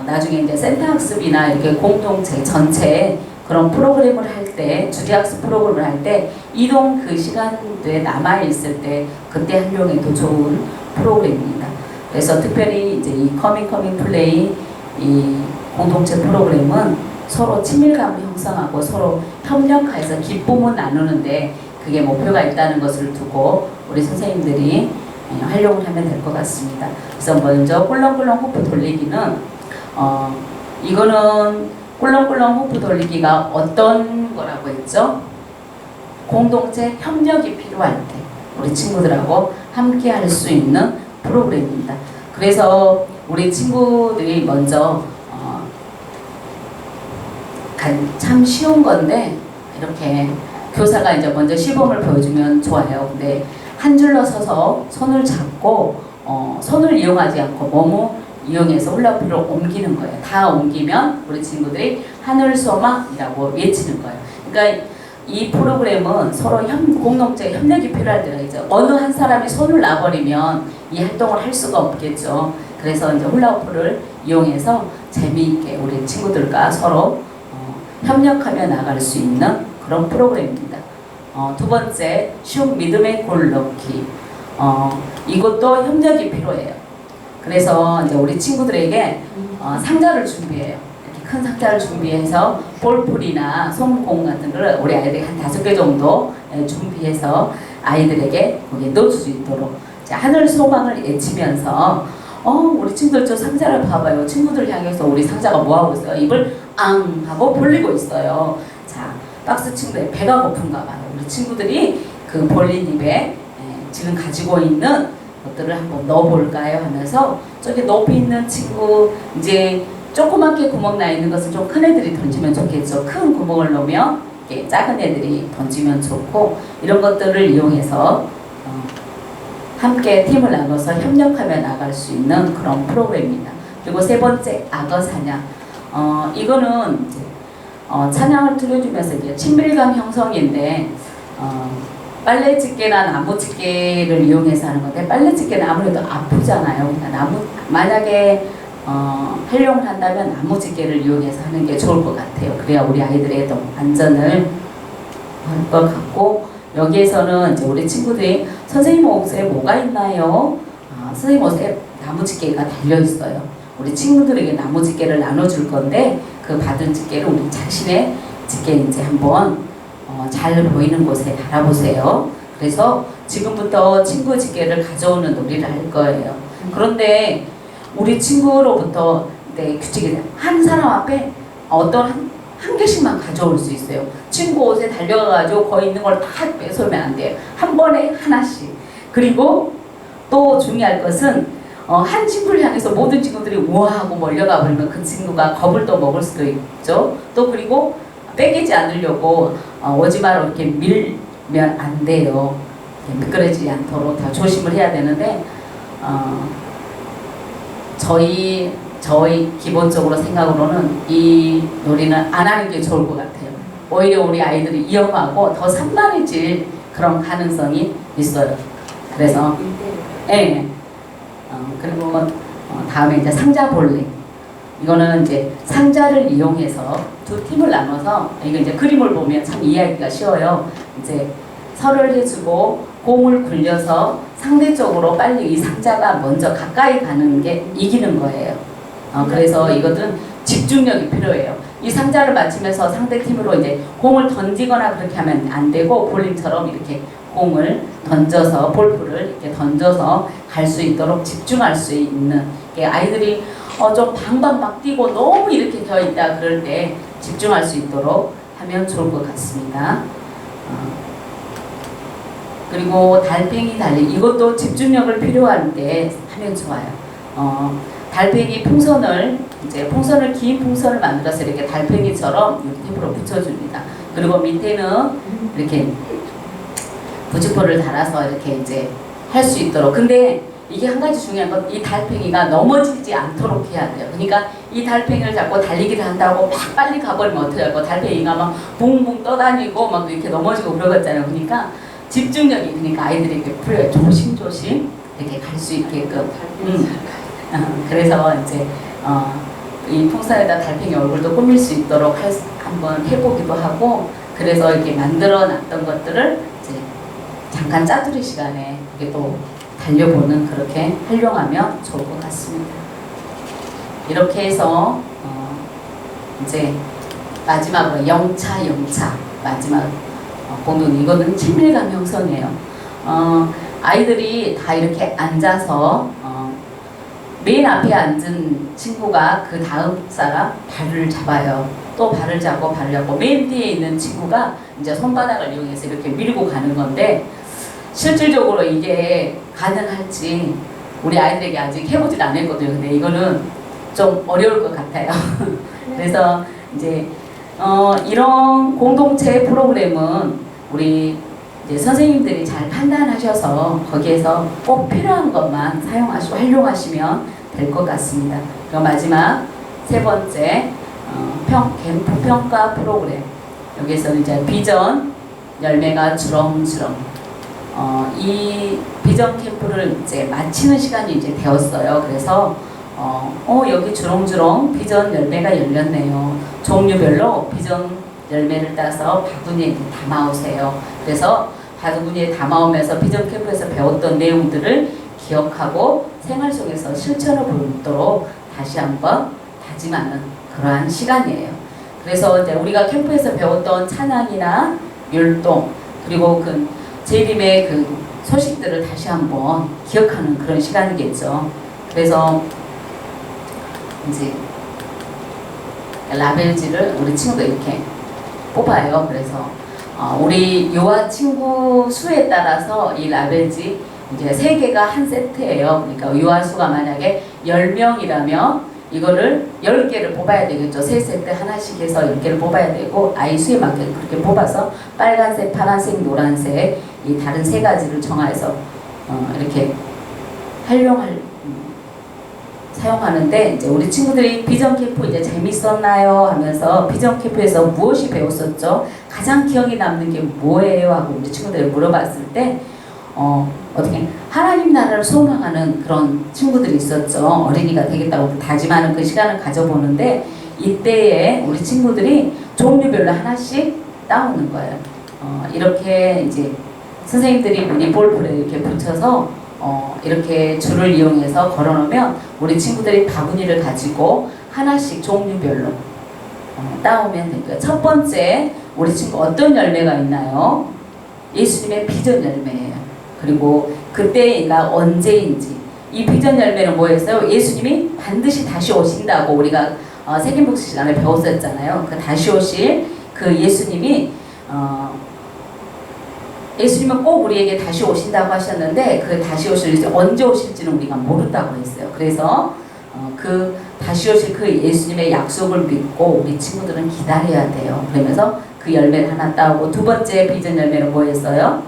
나중에 이제 센터학습이나 이렇게 공동체 전체 그런 프로그램을 할 때, 주기학습 프로그램을 할 때 이동 그 시간에 남아 있을 때 그때 활용해도 좋은 프로그램입니다. 그래서 특별히 이제 이 커밍 플레이 이 공동체 프로그램은 서로 친밀감을 형성하고 서로 협력해서 기쁨을 나누는데 그게 목표가 있다는 것을 두고 우리 선생님들이 활용을 하면 될 것 같습니다. 그래서 먼저 꿀렁꿀렁 호프 돌리기는 이거는 꿀렁꿀렁 호프 돌리기가 어떤 거라고 했죠? 공동체 협력이 필요할 때 우리 친구들하고 함께 할 수 있는 프로그램입니다. 그래서 우리 친구들이 먼저 참 쉬운 건데 이렇게 교사가 이제 먼저 시범을 보여주면 좋아요. 근데 한 줄로 서서 손을 잡고 손을 이용하지 않고 몸을 이용해서 훌라후프를 옮기는 거예요. 다 옮기면 우리 친구들이 하늘소망이라고 외치는 거예요. 그러니까 이 프로그램은 서로 공동체 협력이 필요할 때가 있죠. 어느 한 사람이 손을 놔버리면 이 활동을 할 수가 없겠죠. 그래서 이제 훌라후프를 이용해서 재미있게 우리 친구들과 서로 협력하며 나갈 수 있는 그런 프로그램입니다. 두 번째, 쉬운 믿음의 골 넣기. 이것도 협력이 필요해요. 그래서 이제 우리 친구들에게 상자를 준비해요. 이렇게 큰 상자를 준비해서 볼풀이나 솜공 같은 걸 우리 아이들이 한 5개 정도 준비해서 아이들에게 거기에 넣을 수 있도록 하늘 소망을 외치면서 우리 친구들 저 상자를 봐봐요. 친구들 향해서 우리 상자가 뭐하고 있어요? 입을 앙 하고 벌리고 있어요. 자, 박스 친구의 배가 고픈가 봐요. 우리 친구들이 그 벌린 입에 지금 가지고 있는 것들을 한번 넣어볼까요? 하면서 저기 높이 있는 친구, 이제 조그맣게 구멍 나 있는 것은 좀 큰 애들이 던지면 좋겠죠. 큰 구멍을 넣으면 이렇게 작은 애들이 던지면 좋고, 이런 것들을 이용해서 함께 팀을 나눠서 협력하며 나갈 수 있는 그런 프로그램입니다. 그리고 세 번째, 악어 사냥. 이거는 이제 찬양을 틀어주면서 이제 친밀감 형성인데, 빨래집게나 나무집게를 이용해서 하는 건데, 빨래집게는 아무래도 아프잖아요. 그러니까 만약에 활용을 한다면 나무집게를 이용해서 하는 게 좋을 것 같아요. 그래야 우리 아이들의 안전을 할 것 같고, 여기에서는 이제 우리 친구들이 선생님 옷에 뭐가 있나요? 선생님 옷에 나무집게가 달려 있어요. 우리 친구들에게 나무집게를 나눠줄 건데, 그 받은 집게를 우리 자신의 집게 이제 한번 잘 보이는 곳에 달아보세요. 그래서 지금부터 친구 집게를 가져오는 놀이를 할 거예요. 그런데 우리 친구로부터 규칙이 한 사람 앞에 어떤 한 개씩만 가져올 수 있어요. 친구 옷에 달려가가지고 거기 있는 걸 다 뺏어오면 안 돼요. 한 번에 하나씩. 그리고 또 중요할 것은 한 친구를 향해서 모든 친구들이 우와 하고 몰려가 버리면 그 친구가 겁을 또 먹을 수도 있죠. 또 그리고 뺏기지 않으려고 오지마로 이렇게 밀면 안 돼요. 미끄러지지 않도록 다 조심을 해야 되는데, 저희 기본적으로 생각으로는 이 놀이는 안 하는 게 좋을 것 같아요. 오히려 우리 아이들이 위험하고 더 산만해질 그런 가능성이 있어요. 그래서 그리고 다음에 이제 상자 볼링. 이거는 이제 상자를 이용해서 두 팀을 나눠서, 이거 이제 그림을 보면 참 이해하기가 쉬워요. 이제 설을 해주고 공을 굴려서 상대적으로 빨리 이 상자가 먼저 가까이 가는 게 이기는 거예요. 그래서 이것은 집중력이 필요해요. 이 상자를 맞추면서 상대 팀으로 이제 공을 던지거나 그렇게 하면 안 되고 볼링처럼 이렇게 공을 던져서 볼프를 이렇게 던져서 갈 수 있도록 집중할 수 있는 아이들이 좀 방방 막 뛰고 너무 이렇게 되어 있다 그럴 때 집중할 수 있도록 하면 좋을 것 같습니다. 그리고 달팽이 달리기 이것도 집중력을 필요할 때 하면 좋아요. 달팽이 풍선을 긴 풍선을 만들어서 이렇게 달팽이처럼 탭으로 붙여줍니다. 그리고 밑에는 이렇게 부직포를 달아서 이렇게 이제 할 수 있도록. 근데 이게 한 가지 중요한 건 이 달팽이가 넘어지지 않도록 해야 돼요. 그러니까 이 달팽이를 잡고 달리기를 한다고 막 빨리 가버리면 어떻게 할까? 달팽이가 막 붕붕 떠다니고 막 이렇게 넘어지고 그러겠잖아요. 그러니까 집중력이 그러니까 아이들에게 필요해요. 조심조심 이렇게 갈 수 있게끔. 그래서 이제 이 풍선에다 달팽이 얼굴도 꾸밀 수 있도록 한번 해보기도 하고 그래서 이렇게 만들어 놨던 것들을 이제 잠깐 짜투리 시간에 이게 또 달려보는 그렇게 활용하면 좋을 것 같습니다. 이렇게 해서 이제 마지막으로 영차 마지막 공동 이거는 친밀감 형성이에요. 아이들이 다 이렇게 앉아서 맨 앞에 앉은 친구가 그 다음 사람 발을 잡아요. 또 발을 잡고 맨 뒤에 있는 친구가 이제 손바닥을 이용해서 이렇게 밀고 가는 건데 실질적으로 이게 가능할지 우리 아이들에게 아직 해보질 않았거든요. 근데 이거는 좀 어려울 것 같아요. 그래서 이제 이런 공동체 프로그램은 우리 이제 선생님들이 잘 판단하셔서 거기에서 꼭 필요한 것만 활용하시면 될 것 같습니다. 그럼 마지막 세 번째 캠프 평가 프로그램. 여기서는 이제 비전 열매가 주렁주렁. 이 비전 캠프를 이제 마치는 시간이 이제 되었어요. 그래서 여기 주렁주렁 비전 열매가 열렸네요. 종류별로 비전 열매를 따서 바구니에 담아오세요. 그래서 바구니에 담아오면서 비전 캠프에서 배웠던 내용들을 기억하고 생활 속에서 실천을 보도록 다시 한번 다짐하는 그러한 시간이에요. 그래서 이제 우리가 캠프에서 배웠던 찬양이나 율동 그리고 그 재림의 그 소식들을 다시 한번 기억하는 그런 시간이겠죠. 그래서 이제 라벨지를 우리 친구들 이렇게 뽑아요. 그래서 우리 요아 친구 수에 따라서 이 라벨지 이제 3개가 한 세트예요. 그러니까 요아 수가 만약에 10명이라면 이거를 10개를 뽑아야 되겠죠. 3세트 하나씩 해서 10개를 뽑아야 되고 아이 수에 맞게 그렇게 뽑아서 빨간색, 파란색, 노란색 이 다른 3가지를 정해서 이렇게 사용하는데 이제 우리 친구들이 비전 캠프 이제 재밌었나요? 하면서 비전 캠프에서 무엇이 배웠었죠? 가장 기억에 남는 게 뭐예요? 하고 우리 친구들이 물어봤을 때 어떻게 하나님 나라를 소망하는 그런 친구들이 있었죠. 어린이가 되겠다고 다짐하는 그 시간을 가져보는데 이때에 우리 친구들이 종류별로 하나씩 따오는 거예요. 이렇게 이제 선생님들이 미니 볼프를 이렇게 붙여서 이렇게 줄을 이용해서 걸어놓으면 우리 친구들이 바구니를 가지고 하나씩 종류별로 따오면 되고요. 첫 번째 우리 친구 어떤 열매가 있나요? 예수님의 비전 열매예요. 그리고 그때가 언제인지 이 비전 열매는 뭐였어요? 예수님이 반드시 다시 오신다고 우리가 세계복음 시간에 배웠었잖아요. 그 다시 오실 그 예수님이 예수님은 꼭 우리에게 다시 오신다고 하셨는데 그 다시 오실 언제 오실지는 우리가 모른다고 했어요. 그래서 그 다시 오실 그 예수님의 약속을 믿고 우리 친구들은 기다려야 돼요. 그러면서 그 열매를 하나 따오고 두 번째 비전 열매는 뭐였어요?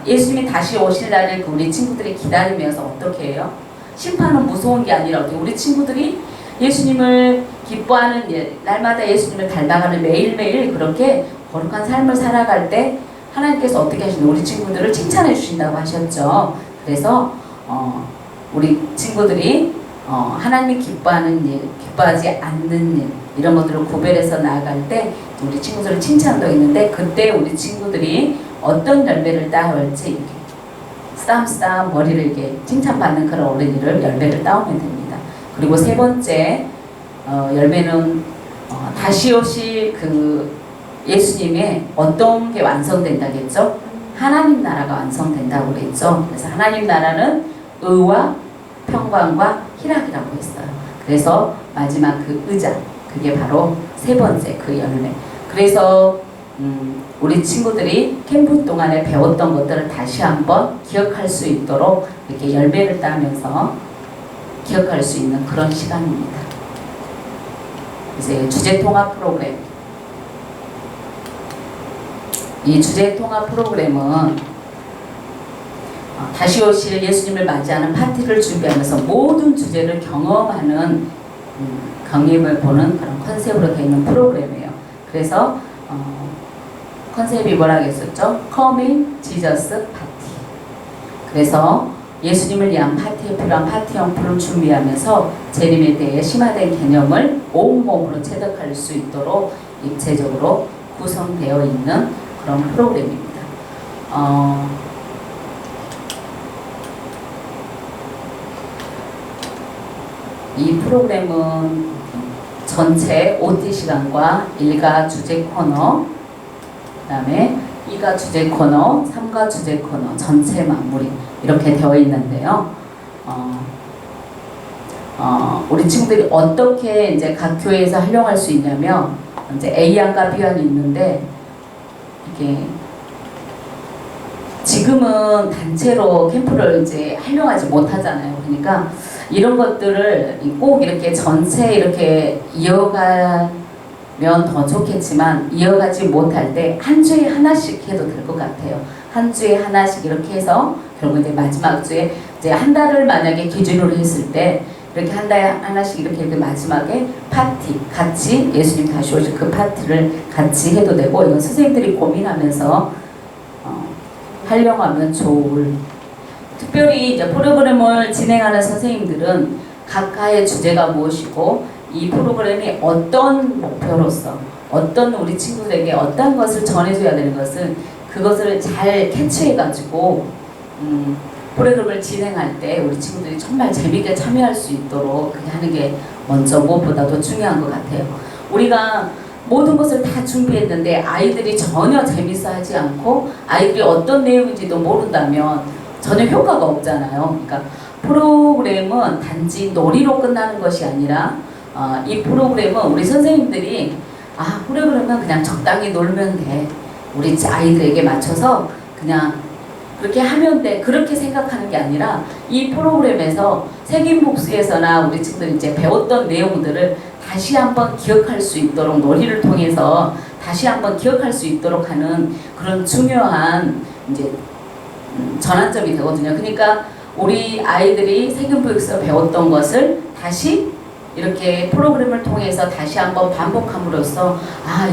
예수님이 다시 오실 날을 우리 친구들이 기다리면서 어떻게 해요? 심판은 무서운 게 아니라 우리 친구들이 예수님을 기뻐하는 날마다 예수님을 닮아가는 매일매일 그렇게 거룩한 삶을 살아갈 때 하나님께서 어떻게 하시는 우리 친구들을 칭찬해 주신다고 하셨죠. 그래서 우리 친구들이 하나님이 기뻐하는 일, 기뻐하지 않는 일 이런 것들을 구별해서 나아갈 때 우리 친구들을 칭찬도 있는데 그때 우리 친구들이 어떤 열매를 따올지 이렇게 쓰담쓰담 머리를 이렇게 칭찬받는 그런 어린이를 열매를 따오면 됩니다. 그리고 세 번째 열매는 다시 오실 그 예수님의 어떤 게 완성된다겠죠? 하나님 나라가 완성된다고 그랬죠. 그래서 하나님 나라는 의와 평강과 희락이라고 했어요. 그래서 마지막 그 의자, 그게 바로 세 번째 그 열매. 그래서 우리 친구들이 캠프 동안에 배웠던 것들을 다시 한번 기억할 수 있도록 이렇게 열매를 따면서 기억할 수 있는 그런 시간입니다. 이제 주제 통합 프로그램. 이 주제 통합 프로그램은 다시 오실 예수님을 맞이하는 파티를 준비하면서 모든 주제를 경험하는 경험을 보는 그런 컨셉으로 되어 있는 프로그램이에요. 그래서 컨셉이 뭐라고 했었죠? Coming Jesus Party. 그래서 예수님을 위한 파티에 필요한 파티 용품을 준비하면서 재림에 대해 심화된 개념을 온몸으로 체득할 수 있도록 입체적으로 구성되어 있는 그런 프로그램입니다. 이 프로그램은 전체 OT 시간과 1가 주제 코너, 그 다음에 2가 주제 코너, 3가 주제 코너, 전체 마무리 이렇게 되어 있는데요. 우리 친구들이 어떻게 이제 각 교회에서 활용할 수 있냐면 이제 A안과 B안이 있는데 이렇게 지금은 단체로 캠프를 이제 활용하지 못하잖아요. 그러니까 이런 것들을 꼭 이렇게 전체 이렇게 이어가면 더 좋겠지만 이어가지 못할 때 한 주에 하나씩 해도 될 것 같아요. 한 주에 하나씩 이렇게 해서 결국 이제 마지막 주에 이제 한 달을 만약에 기준으로 했을 때 이렇게 한 달에 하나씩 이렇게 마지막에 파티 같이 예수님 다시 오실 그 파티를 같이 해도 되고 이건 선생님들이 고민하면서 활용하면 좋을. 특별히 이제 프로그램을 진행하는 선생님들은 각하의 주제가 무엇이고 이 프로그램이 어떤 목표로서 어떤 우리 친구들에게 어떤 것을 전해줘야 되는 것을 그것을 잘 캐치해가지고 프로그램을 진행할 때 우리 친구들이 정말 재밌게 참여할 수 있도록 그렇게 하는 게 먼저 무엇보다도 중요한 것 같아요. 우리가 모든 것을 다 준비했는데 아이들이 전혀 재밌어 하지 않고 아이들이 어떤 내용인지도 모른다면 전혀 효과가 없잖아요. 그러니까 프로그램은 단지 놀이로 끝나는 것이 아니라 이 프로그램은 우리 선생님들이 프로그램은 그냥 적당히 놀면 돼. 우리 아이들에게 맞춰서 그냥 그렇게 하면 돼. 그렇게 생각하는 게 아니라 이 프로그램에서 세김복수에서나 우리 친구들이 이제 배웠던 내용들을 다시 한번 기억할 수 있도록 놀이를 통해서 다시 한번 기억할 수 있도록 하는 그런 중요한 이제 전환점이 되거든요. 그러니까 우리 아이들이 세금보육에서 배웠던 것을 다시 이렇게 프로그램을 통해서 다시 한번 반복함으로써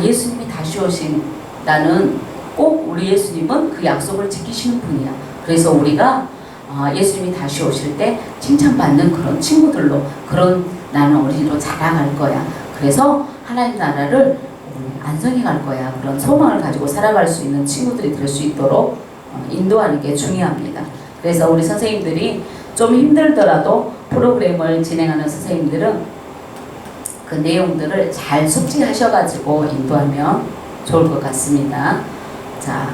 예수님이 다시 오신다는 꼭 우리 예수님은 그 약속을 지키시는 분이야. 그래서 우리가 예수님이 다시 오실 때 칭찬받는 그런 친구들로 그런 나는 어린이로 자라갈 거야. 그래서 하나님 나라를 안성해 갈 거야. 그런 소망을 가지고 살아갈 수 있는 친구들이 될 수 있도록 인도하는 게 중요합니다. 그래서 우리 선생님들이 좀 힘들더라도 프로그램을 진행하는 선생님들은 그 내용들을 잘 숙지하셔가지고 인도하면 좋을 것 같습니다. 자,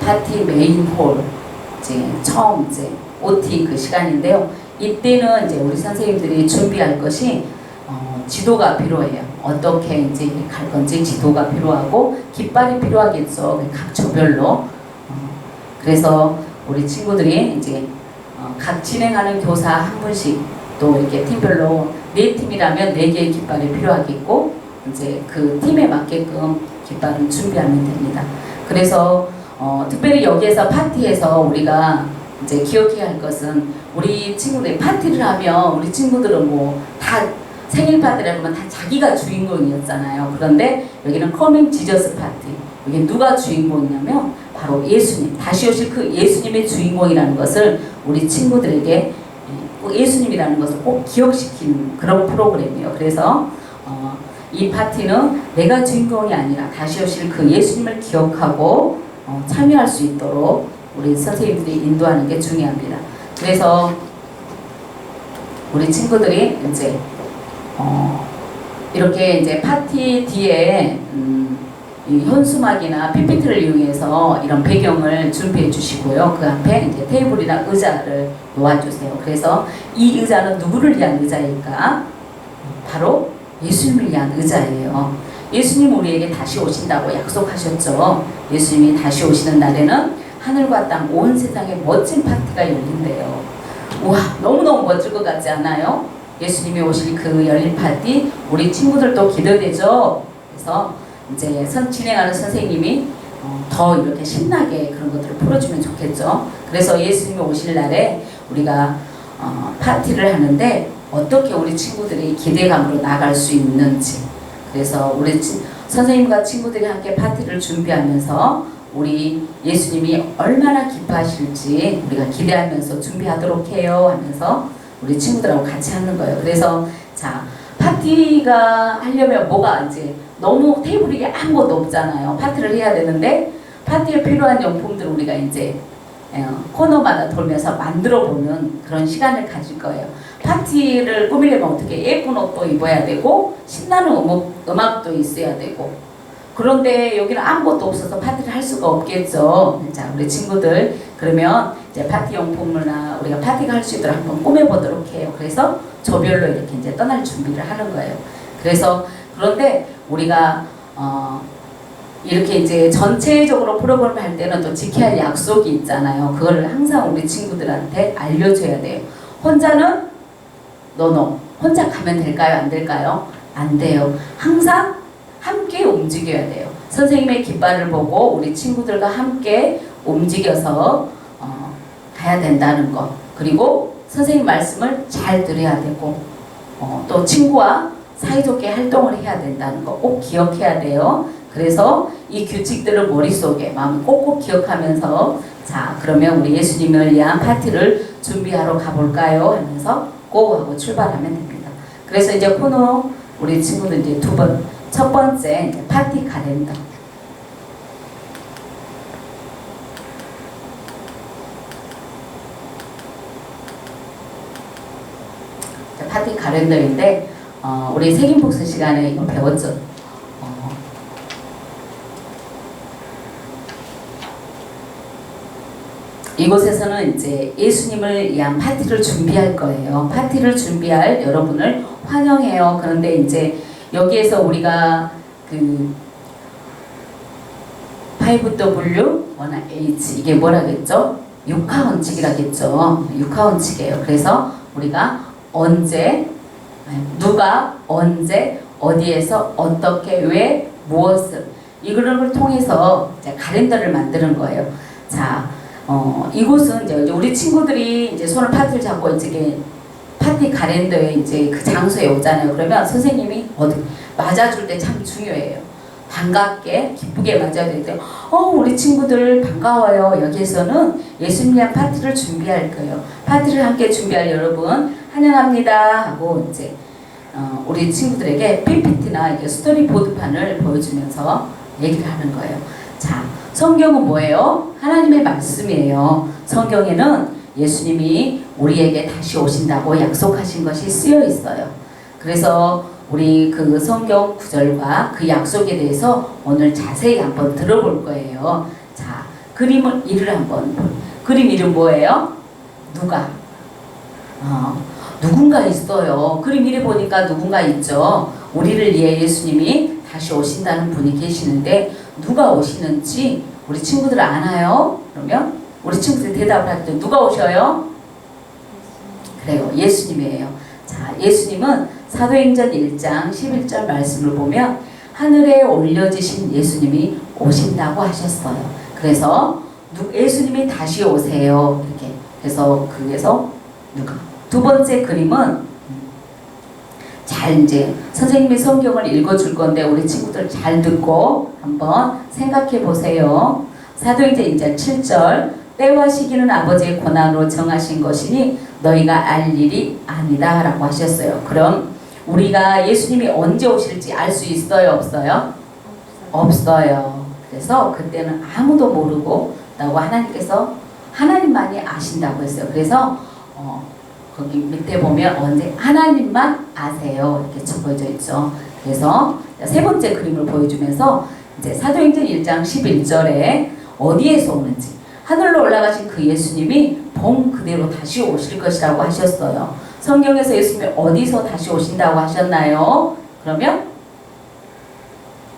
파티 메인 홀 이제 처음 이제 OT 그 시간인데요. 이때는 이제 우리 선생님들이 준비할 것이 지도가 필요해요. 어떻게 이제 갈 건지 지도가 필요하고 깃발이 필요하겠죠. 각 조별로. 그래서 우리 친구들이 이제 각 진행하는 교사 한 분씩 또 이렇게 팀별로 4팀이라면 4개의 깃발이 필요하겠고 이제 그 팀에 맞게끔 깃발을 준비하면 됩니다. 그래서 특별히 여기에서 파티에서 우리가 이제 기억해야 할 것은 우리 친구들이 파티를 하면 우리 친구들은 뭐 다 생일 파티를 하면 다 자기가 주인공이었잖아요. 그런데 여기는 커밍 지저스 파티. 여기 누가 주인공이냐면 바로 예수님. 다시 오실 그 예수님의 주인공이라는 것을 우리 친구들에게 꼭 예수님이라는 것을 꼭 기억시키는 그런 프로그램이에요. 그래서 이 파티는 내가 주인공이 아니라 다시 오실 그 예수님을 기억하고 참여할 수 있도록 우리 선생님들이 인도하는 게 중요합니다. 그래서 우리 친구들이 이제 이렇게 이제 파티 뒤에 이 현수막이나 PPT를 이용해서 이런 배경을 준비해 주시고요. 그 앞에 이제 테이블이나 의자를 놓아주세요. 그래서 이 의자는 누구를 위한 의자일까? 바로 예수님을 위한 의자예요. 예수님 우리에게 다시 오신다고 약속하셨죠. 예수님이 다시 오시는 날에는 하늘과 땅 온 세상에 멋진 파티가 열린대요. 우와, 너무너무 멋질 것 같지 않아요? 예수님이 오실 그 열린 파티, 우리 친구들도 기대되죠? 그래서 이제 진행하는 선생님이 더 이렇게 신나게 그런 것들을 풀어주면 좋겠죠. 그래서 예수님이 오실 날에 우리가 파티를 하는데 어떻게 우리 친구들이 기대감으로 나갈 수 있는지, 그래서 우리 선생님과 친구들이 함께 파티를 준비하면서 우리 예수님이 얼마나 기뻐하실지 우리가 기대하면서 준비하도록 해요 하면서 우리 친구들하고 같이 하는 거예요. 그래서 자, 파티가 하려면 뭐가 이제 너무 테이블이 아무것도 없잖아요. 파티를 해야 되는데 파티에 필요한 용품들을 우리가 이제 코너마다 돌면서 만들어 보는 그런 시간을 가질 거예요. 파티를 꾸미려면 어떻게 예쁜 옷도 입어야 되고 신나는 음악도 있어야 되고, 그런데 여기는 아무것도 없어서 파티를 할 수가 없겠죠. 자, 우리 친구들 그러면 이제 파티 용품이나 우리가 파티가 할 수 있도록 한번 꾸며보도록 해요. 그래서 조별로 이렇게 이제 떠날 준비를 하는 거예요. 그래서 그런데 우리가 이렇게 이제 전체적으로 프로그램을 할 때는 또 지켜야 할 약속이 있잖아요. 그거를 항상 우리 친구들한테 알려줘야 돼요. 혼자는 노노. 혼자 가면 될까요? 안 될까요? 안 돼요. 항상 함께 움직여야 돼요. 선생님의 깃발을 보고 우리 친구들과 함께 움직여서 가야 된다는 것. 그리고 선생님 말씀을 잘 들어야 되고 또 친구와 사이좋게 활동을 해야 된다는 거 꼭 기억해야 돼요. 그래서 이 규칙들을 머릿속에 마음에 꼭꼭 기억하면서 자, 그러면 우리 예수님을 위한 파티를 준비하러 가볼까요? 하면서 고 하고 출발하면 됩니다. 그래서 이제 코너 우리 친구들 이제 첫 번째 이제 파티 카렌더. 파티 카렌더인데 우리 색인복스 시간에 이거 배웠죠. 이곳에서는 이제 예수님을 위한 파티를 준비할 거예요. 파티를 준비할 여러분을 환영해요. 그런데 이제 여기에서 우리가 그 5W, 1H 이게 뭐라겠죠? 육하 원칙이라겠죠. 육하 원칙이에요. 그래서 우리가 언제, 누가, 언제, 어디에서, 어떻게, 왜, 무엇을 이걸 통해서 이제 카렌더를 만드는 거예요. 자, 이곳은 이제 우리 친구들이 이제 손을 파티를 잡고 이제 파티 카렌더에 이제 그 장소에 오잖아요. 그러면 선생님이 맞아줄 때 참 중요해요. 반갑게 기쁘게 맞아야 되는데 우리 친구들 반가워요. 여기에서는 예수님 위한 파티를 준비할 거예요. 파티를 함께 준비할 여러분 환영합니다 하고 이제 우리 친구들에게 PPT나 이렇게 스토리보드판을 보여주면서 얘기를 하는 거예요. 자, 성경은 뭐예요? 하나님의 말씀이에요. 성경에는 예수님이 우리에게 다시 오신다고 약속하신 것이 쓰여 있어요. 그래서 우리 그 성경 구절과 그 약속에 대해서 오늘 자세히 한번 들어볼 거예요. 자, 그림 이름 뭐예요? 누가? 누군가 있어요. 그림 이름 보니까 누군가 있죠. 우리를 위해 예수님이 다시 오신다는 분이 계시는데 누가 오시는지 우리 친구들 아나요? 그러면 우리 친구들이 대답을 할 때 누가 오셔요? 그래요. 예수님이에요. 자, 예수님은 사도행전 1장 11절 말씀을 보면 하늘에 올려지신 예수님이 오신다고 하셨어요. 그래서 예수님이 다시 오세요. 이렇게. 그래서 누가? 두 번째 그림은 잘 이제 선생님이 성경을 읽어줄 건데 우리 친구들 잘 듣고 한번 생각해 보세요. 사도행전 1장 7절 때와 시기는 아버지의 권한으로 정하신 것이니 너희가 알 일이 아니다 라고 하셨어요. 그럼 우리가 예수님이 언제 오실지 알 수 있어요? 없어요? 없어요. 그래서 그때는 아무도 모르고 라고 하나님께서 하나님만이 아신다고 했어요. 그래서 거기 밑에 보면 언제 하나님만 아세요 이렇게 적어져 있죠. 그래서 세 번째 그림을 보여주면서 이제 사도행전 1장 11절에 어디에서 오는지 하늘로 올라가신 그 예수님이 본 그대로 다시 오실 것이라고 하셨어요. 성경에서 예수님이 어디서 다시 오신다고 하셨나요? 그러면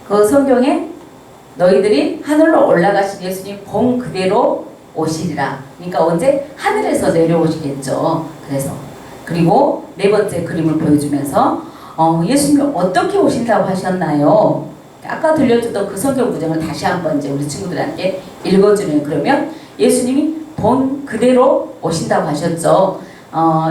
그 성경에 너희들이 하늘로 올라가신 예수님 본 그대로 오시리라. 그러니까 언제? 하늘에서 내려오시겠죠. 그래서 그리고 네 번째 그림을 보여주면서 예수님이 어떻게 오신다고 하셨나요? 아까 들려줬던 그 성경 구절을 다시 한번 이제 우리 친구들한테 읽어주네요. 그러면 예수님이 본 그대로 오신다고 하셨죠.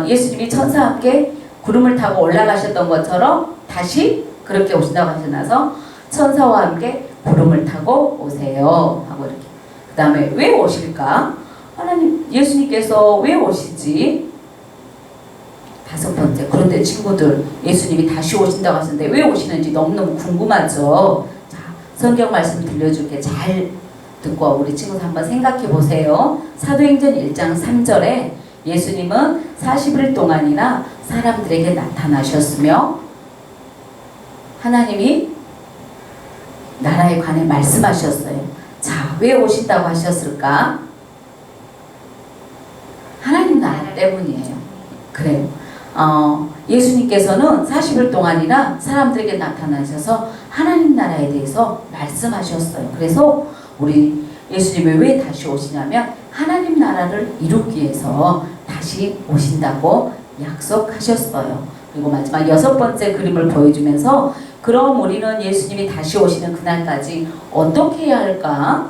예수님이 천사와 함께 구름을 타고 올라가셨던 것처럼 다시 그렇게 오신다고 하셔서 천사와 함께 구름을 타고 오세요 하고 이렇게. 그 다음에 왜 오실까? 하나님 예수님께서 왜 오시지? 다섯 번째, 그런데 친구들 예수님이 다시 오신다고 하셨는데 왜 오시는지 너무너무 궁금하죠. 자, 성경 말씀 들려줄게. 잘 듣고 우리 친구들 한번 생각해 보세요. 사도행전 1장 3절에 예수님은 40일 동안이나 사람들에게 나타나셨으며 하나님이 나라에 관해 말씀하셨어요. 자, 왜 오신다고 하셨을까? 하나님 나라 때문이에요. 그래요. 예수님께서는 40일 동안이나 사람들에게 나타나셔서 하나님 나라에 대해서 말씀하셨어요. 그래서 우리 예수님이 왜 다시 오시냐면 하나님 나라를 이루기 위해서 다시 오신다고 약속하셨어요. 그리고 마지막 여섯 번째 그림을 보여주면서 그럼 우리는 예수님이 다시 오시는 그날까지 어떻게 해야 할까?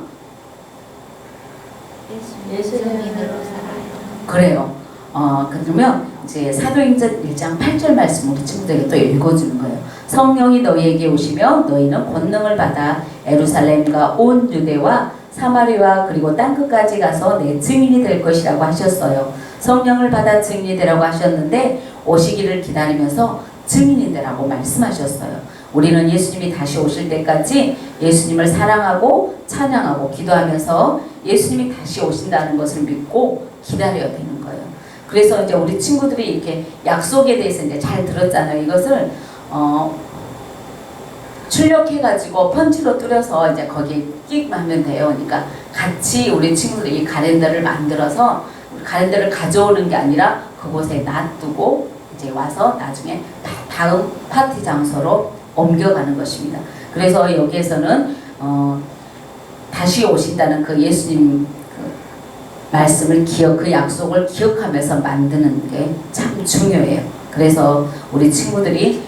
예수님으로 살아요. 그래요. 그러면 이제 사도행전 1장 8절 말씀 우리 친구들에게 또 읽어주는 거예요. 성령이 너희에게 오시면 너희는 권능을 받아 예루살렘과 온 유대와 사마리아 그리고 땅끝까지 가서 내 증인이 될 것이라고 하셨어요. 성령을 받아 증인이 되라고 하셨는데 오시기를 기다리면서 증인이 되라고 말씀하셨어요. 우리는 예수님이 다시 오실 때까지 예수님을 사랑하고 찬양하고 기도하면서 예수님이 다시 오신다는 것을 믿고 기다려야 되는 거예요. 그래서 이제 우리 친구들이 이렇게 약속에 대해서 이제 잘 들었잖아요. 이것을 출력해가지고 펀치로 뚫어서 이제 거기에 끽 하면 돼요. 그러니까 같이 우리 친구들이 이 가랜더를 만들어서 가랜더를 가져오는 게 아니라 그곳에 놔두고 이제 와서 나중에 다음 파티 장소로 옮겨가는 것입니다. 그래서 여기에서는 다시 오신다는 그 예수님 말씀을 그 약속을 기억하면서 만드는 게 참 중요해요. 그래서 우리 친구들이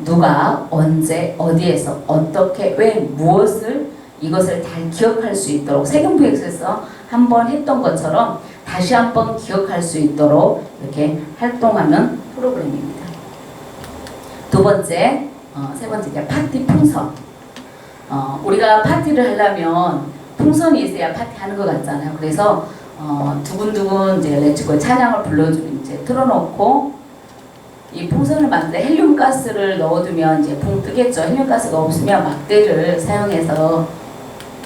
누가 언제 어디에서 어떻게 왜 무엇을 이것을 잘 기억할 수 있도록 세금부에서 한번 했던 것처럼 다시 한번 기억할 수 있도록 이렇게 활동하는 프로그램입니다. 두 번째, 세 번째 이제 파티 풍선. 우리가 파티를 하려면 풍선이 있어야 파티하는 것 같잖아요. 그래서 두근두근 이제 렛츠고 찬양을 불러주면 이제 틀어놓고 이 풍선을 만드는데 헬륨 가스를 넣어두면 이제 붕 뜨겠죠. 헬륨 가스가 없으면 막대를 사용해서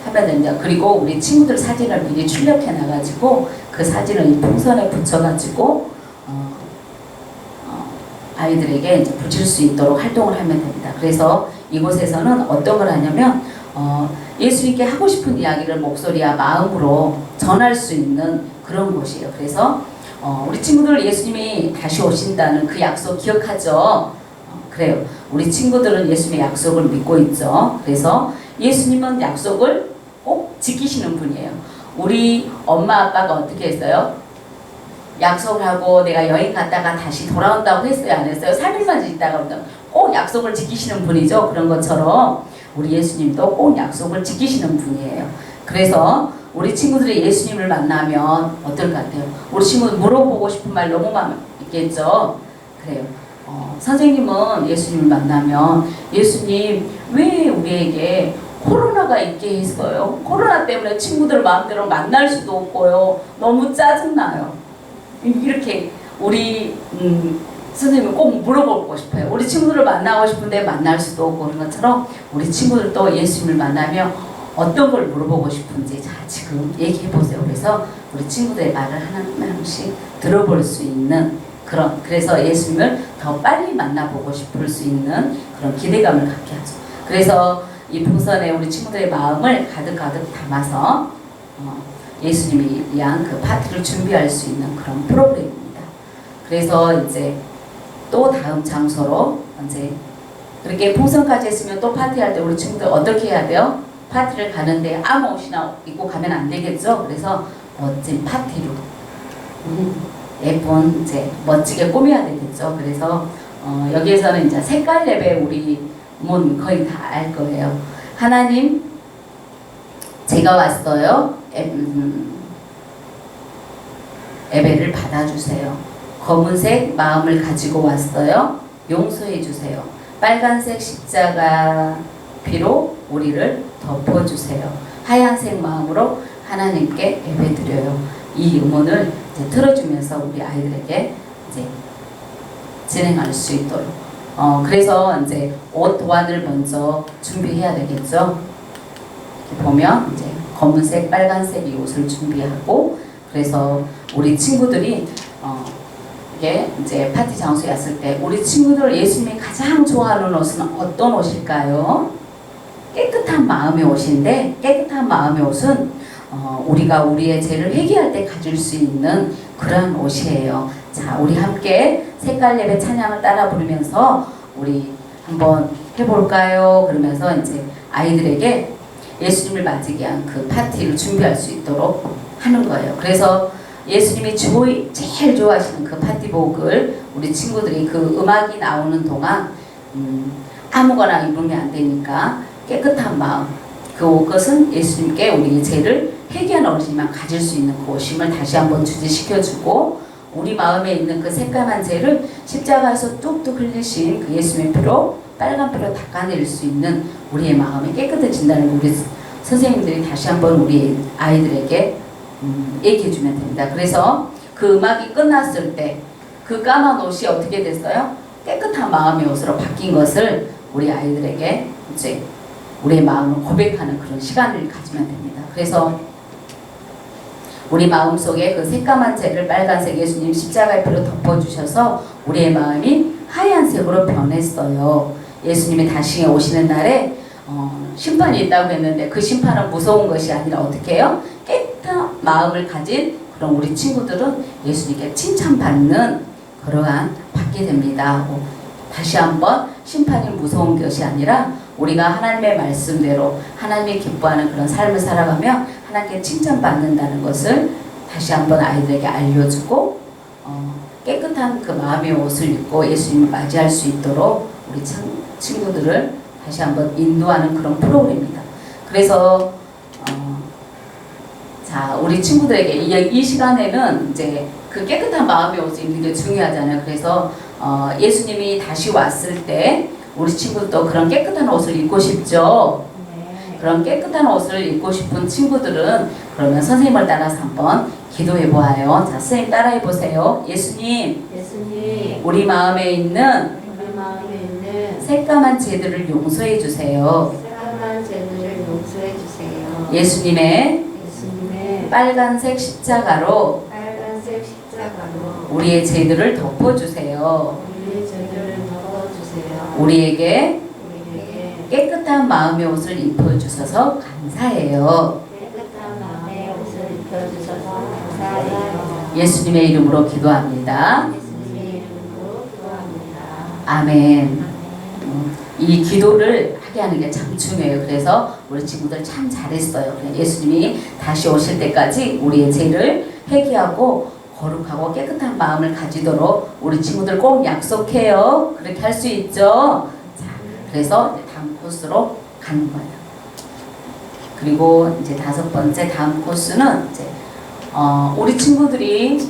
하면 됩니다. 그리고 우리 친구들 사진을 미리 출력해 놔가지고 그 사진을 이 풍선에 붙여가지고 아이들에게 이제 붙일 수 있도록 활동을 하면 됩니다. 그래서 이곳에서는 어떤 걸 하냐면 예수님께 하고 싶은 이야기를 목소리와 마음으로 전할 수 있는 그런 곳이에요. 그래서 우리 친구들 예수님이 다시 오신다는 그 약속 기억하죠? 그래요. 우리 친구들은 예수님의 약속을 믿고 있죠. 그래서 예수님은 약속을 꼭 지키시는 분이에요. 우리 엄마 아빠가 어떻게 했어요? 약속을 하고 내가 여행 갔다가 다시 돌아온다고 했어요? 안 했어요? 3일만 있다가 꼭 약속을 지키시는 분이죠. 그런 것처럼 우리 예수님도 꼭 약속을 지키시는 분이에요. 그래서 우리 친구들이 예수님을 만나면 어떨 것 같아요? 우리 친구들 물어보고 싶은 말 너무 많겠죠? 그래요. 선생님은 예수님을 만나면 예수님 왜 우리에게 코로나가 있게 했어요? 코로나 때문에 친구들 마음대로 만날 수도 없고요. 너무 짜증나요. 이렇게 우리 선생님을 꼭 물어보고 싶어요. 우리 친구들을 만나고 싶은데 만날 수도 없고 그런 것처럼 우리 친구들도 예수님을 만나면 어떤 걸 물어보고 싶은지 자 지금 얘기해 보세요. 그래서 우리 친구들의 말을 하나씩 들어볼 수 있는 그래서 예수님을 더 빨리 만나보고 싶을 수 있는 그런 기대감을 갖게 하죠. 그래서 이 풍선에 우리 친구들의 마음을 가득가득 담아서 예수님이 위한 그 파티를 준비할 수 있는 그런 프로그램입니다. 그래서 이제 또 다음 장소로 이제 그렇게 풍선까지 했으면 또 파티할 때 우리 친구들 어떻게 해야 돼요? 파티를 가는데 아무 옷이나 입고 가면 안 되겠죠? 그래서 멋진 파티로 예쁜 이제 멋지게 꾸며야 되겠죠. 그래서 여기에서는 이제 색깔 예배 우리 거의 다 알 거예요. 하나님 제가 왔어요. 예배를 받아주세요. 검은색 마음을 가지고 왔어요. 용서해 주세요. 빨간색 십자가 피로 우리를 덮어주세요. 하얀색 마음으로 하나님께 예배드려요. 이 음원을 이제 틀어주면서 우리 아이들에게 이제 진행할 수 있도록. 그래서 이제 옷 도안을 먼저 준비해야 되겠죠. 이렇게 보면 이제 검은색, 빨간색 이 옷을 준비하고, 그래서 우리 친구들이 이게 이제 파티 장소에 왔을 때 우리 친구들 예수님이 가장 좋아하는 옷은 어떤 옷일까요? 깨끗한 마음의 옷인데, 깨끗한 마음의 옷은 우리가 우리의 죄를 회개할 때 가질 수 있는 그런 옷이에요. 자, 우리 함께 색깔 예배 찬양을 따라 부르면서 우리 한번 해볼까요? 그러면서 이제 아이들에게 예수님을 맞이하기 위한 그 파티를 준비할 수 있도록 하는 거예요. 그래서 예수님이 제일 좋아하시는 그 파티복을 우리 친구들이 그 음악이 나오는 동안 아무거나 입으면 안 되니까 깨끗한 마음, 그것은 예수님께 우리의 죄를 회개하는 어르신만 가질 수 있는 그 옷임을 다시 한번 주지시켜주고, 우리 마음에 있는 그 새까만 죄를 십자가에서 뚝뚝 흘리신 그 예수님의 피로, 빨간 피로 닦아낼 수 있는 우리의 마음이 깨끗해진다는 우리 선생님들이 다시 한번 우리 아이들에게 얘기해주면 됩니다. 그래서 그 음악이 끝났을 때 그 까만 옷이 어떻게 됐어요? 깨끗한 마음의 옷으로 바뀐 것을 우리 아이들에게 이제 우리의 마음을 고백하는 그런 시간을 가지면 됩니다. 그래서 우리 마음속에 그 새까만 죄를 빨간색 예수님 십자가의 피로 덮어주셔서 우리의 마음이 하얀색으로 변했어요. 예수님이 다시 오시는 날에 심판이 있다고 했는데 그 심판은 무서운 것이 아니라 어떻게 해요? 깨끗한 마음을 가진 그런 우리 친구들은 예수님께 칭찬받는 그러한 받게 됩니다. 다시 한번 심판이 무서운 것이 아니라 우리가 하나님의 말씀대로 하나님이 기뻐하는 그런 삶을 살아가며 하나님께 칭찬받는다는 것을 다시 한번 아이들에게 알려주고 깨끗한 그 마음의 옷을 입고 예수님을 맞이할 수 있도록 우리 친구들을 다시 한번 인도하는 그런 프로그램입니다. 그래서 자, 우리 친구들에게 이 시간에는 이제 그 깨끗한 마음의 옷을 입는 게 중요하잖아요. 그래서 예수님이 다시 왔을 때 우리 친구들도 그런 깨끗한 옷을 입고 싶죠. 네. 그런 깨끗한 옷을 입고 싶은 친구들은 그러면 선생님을 따라서 한번 기도해 보아요. 자, 선생님 따라해 보세요. 예수님, 우리 마음에 있는 새까만 죄들을 용서해 주세요. 예수님의 빨간색 십자가로 우리의 죄들을 덮어주세요. 우리에게 깨끗한 마음의 옷을 입혀주셔서 감사해요. 예수님의 이름으로 기도합니다. 아멘. 이 기도를 하게 하는 게 참 중요해요. 그래서 우리 친구들 참 잘했어요. 예수님이 다시 오실 때까지 우리의 죄를 회개하고 거룩하고 깨끗한 마음을 가지도록 우리 친구들 꼭 약속해요. 그렇게 할 수 있죠. 자, 그래서 이제 다음 코스로 가는 거예요. 그리고 이제 다섯 번째 다음 코스는 이제 우리 친구들이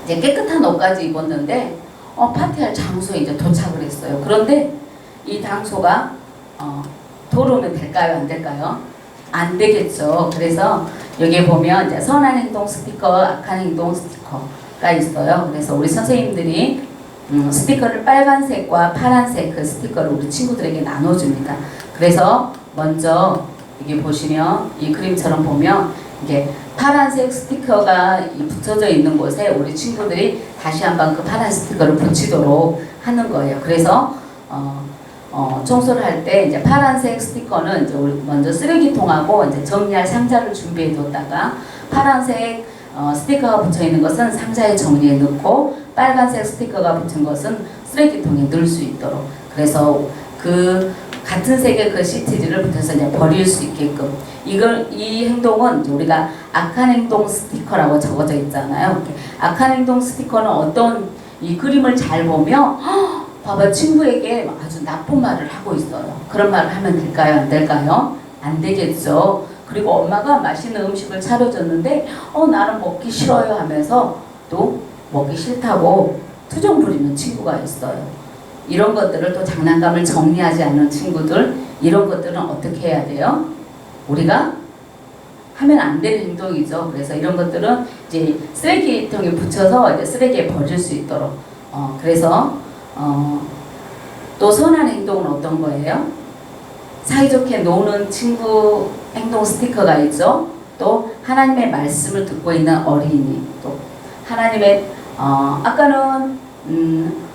이제 깨끗한 옷까지 입었는데 파티할 장소에 이제 도착을 했어요. 그런데 이 장소가 도로면 될까요? 안 될까요? 안 되겠죠. 그래서 여기에 보면 이제 선한 행동 스티커, 악한 행동 스티커가 있어요. 그래서 우리 선생님들이 스티커를 빨간색과 파란색 그 스티커를 우리 친구들에게 나눠줍니다. 그래서 먼저 여기 보시면 이 그림처럼 보면 이게 파란색 스티커가 붙여져 있는 곳에 우리 친구들이 다시 한번 그 파란 스티커를 붙이도록 하는 거예요. 그래서 청소를 할 때 이제 파란색 스티커는 이제 우리 먼저 쓰레기통하고 이제 정리할 상자를 준비해 뒀다가 파란색 스티커가 붙여 있는 것은 상자에 정리해 놓고 빨간색 스티커가 붙은 것은 쓰레기통에 넣을 수 있도록 그래서 그 같은 색의 그 시트지를 붙여서 이제 버릴 수 있게끔 이 행동은 이제 우리가 악한 행동 스티커라고 적어져 있잖아요. 악한 행동 스티커는 어떤 이 그림을 잘 보면 봐봐 친구에게 아주 나쁜 말을 하고 있어요. 그런 말을 하면 될까요? 안 될까요? 안 되겠죠. 그리고 엄마가 맛있는 음식을 차려줬는데 나는 먹기 싫어요 하면서 또 먹기 싫다고 투정 부리는 친구가 있어요. 이런 것들을 또 장난감을 정리하지 않는 친구들 이런 것들은 어떻게 해야 돼요? 우리가 하면 안 되는 행동이죠. 그래서 이런 것들은 이제 쓰레기통에 붙여서 이제 쓰레기에 버릴 수 있도록 그래서 또 선한 행동은 어떤 거예요? 사이좋게 노는 친구 행동 스티커가 있죠. 또 하나님의 말씀을 듣고 있는 어린이 또 하나님의 아까는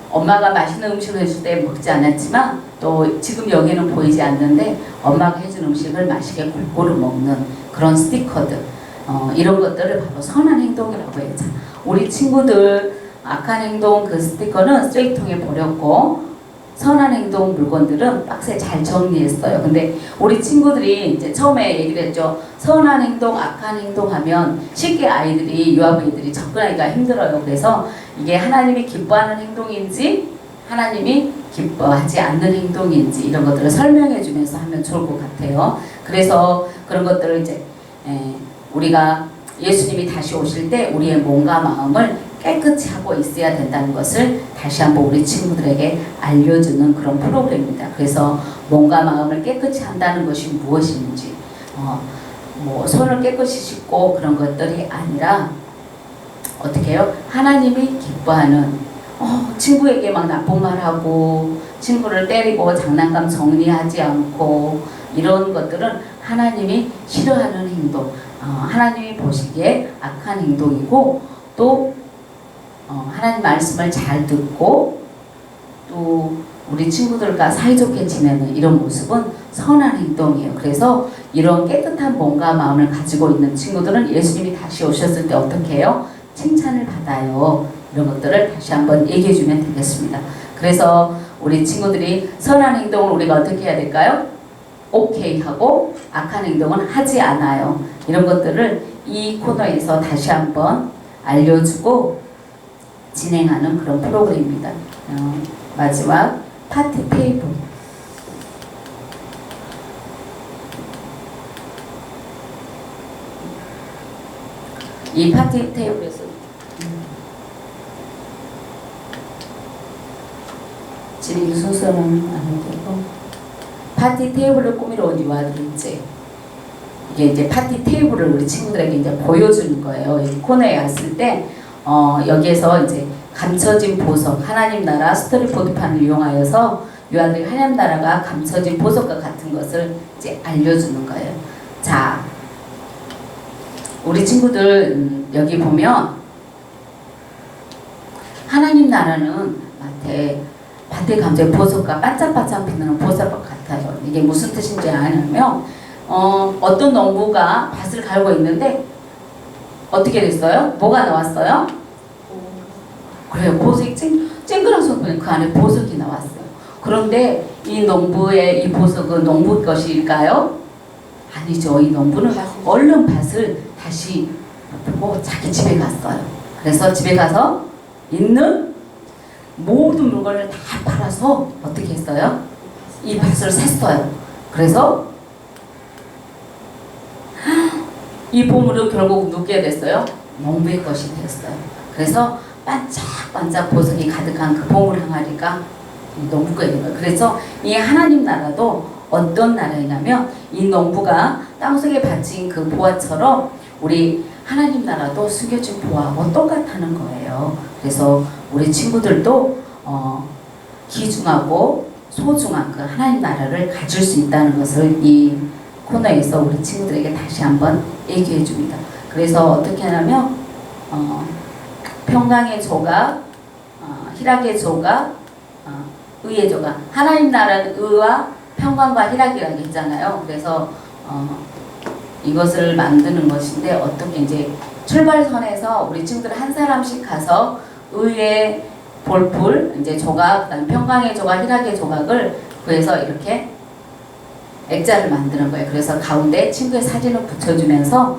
엄마가 맛있는 음식을 해줄 때 먹지 않았지만 또 지금 여기는 보이지 않는데 엄마가 해준 음식을 맛있게 골고루 먹는 그런 스티커들 이런 것들을 바로 선한 행동이라고 해요. 우리 친구들 악한 행동 그 스티커는 쓰레기통에 버렸고 선한 행동 물건들은 박스에 잘 정리했어요. 근데 우리 친구들이 이제 처음에 얘기를 했죠. 선한 행동, 악한 행동 하면 쉽게 아이들이 유아부인들이 접근하기가 힘들어요. 그래서 이게 하나님이 기뻐하는 행동인지 하나님이 기뻐하지 않는 행동인지 이런 것들을 설명해 주면서 하면 좋을 것 같아요. 그래서 그런 것들을 이제 우리가 예수님이 다시 오실 때 우리의 몸과 마음을 깨끗이 하고 있어야 된다는 것을 다시 한번 우리 친구들에게 알려주는 그런 프로그램입니다. 그래서 몸과 마음을 깨끗이 한다는 것이 무엇인지 뭐 손을 깨끗이 씻고 그런 것들이 아니라 어떻게 해요? 하나님이 기뻐하는 친구에게 막 나쁜 말하고 친구를 때리고 장난감 정리하지 않고 이런 것들은 하나님이 싫어하는 행동 하나님이 보시기에 악한 행동이고 또 하나님 말씀을 잘 듣고 또 우리 친구들과 사이좋게 지내는 이런 모습은 선한 행동이에요. 그래서 이런 깨끗한 몸과 마음을 가지고 있는 친구들은 예수님이 다시 오셨을 때 어떻게 해요? 칭찬을 받아요. 이런 것들을 다시 한번 얘기해 주면 되겠습니다. 그래서 우리 친구들이 선한 행동을 우리가 어떻게 해야 될까요? 오케이 하고 악한 행동은 하지 않아요. 이런 것들을 이 코너에서 다시 한번 알려주고 진행하는 그런 프로그램입니다. 마지막 파티 테이블. 이 파티 테이블에서 진행이 순서는 안 되고 파티 테이블을 꾸미러 온 유아들이 이게 이제 파티 테이블을 우리 친구들에게 이제 보여주는 거예요. 이 코너에 왔을 때 여기에서 이제 감춰진 보석, 하나님 나라 스토리보드판을 이용하여서 유아들이 하나님 나라가 감춰진 보석과 같은 것을 이제 알려주는 거예요. 자, 우리 친구들 여기 보면 하나님 나라는 밭에 감춰진 보석과 반짝반짝 빛나는 보석과 같아요. 이게 무슨 뜻인지 아냐면 어떤 농부가 밭을 갈고 있는데 어떻게 됐어요? 뭐가 나왔어요? 그래요. 보석이 쨍그랑서 보니 그 안에 보석이 나왔어요. 그런데 이 농부의 이 보석은 농부 것일까요? 아니죠. 이 농부는 얼른 밭을 다시 보고 자기 집에 갔어요. 그래서 집에 가서 있는 모든 물건을 다 팔아서 어떻게 했어요? 이 밭을 샀어요. 그래서 이 보물은 결국 누구게 됐어요? 농부의 것이 되었어요. 그래서 반짝반짝 보석이 가득한 그 보물 항아리가 농부가 있는 거예요. 그래서 이 하나님 나라도 어떤 나라이냐면 이 농부가 땅속에 바친 그 보화처럼 우리 하나님 나라도 숨겨진 보화하고 똑같다는 거예요. 그래서 우리 친구들도 귀중하고 소중한 그 하나님 나라를 가질 수 있다는 것을 이 코너에서 우리 친구들에게 다시 한번 얘기해 줍니다. 그래서 어떻게 하냐면 평강의 조각, 희락의 조각, 의의 조각. 하나님 나라는 의와 평강과 희락이라고 했잖아요. 그래서 이것을 만드는 것인데 어떻게 이제 출발선에서 우리 친구들 한 사람씩 가서 의의 볼풀, 이제 조각, 그다음 평강의 조각, 희락의 조각을 구해서 이렇게 액자를 만드는 거예요. 그래서 가운데 친구의 사진을 붙여주면서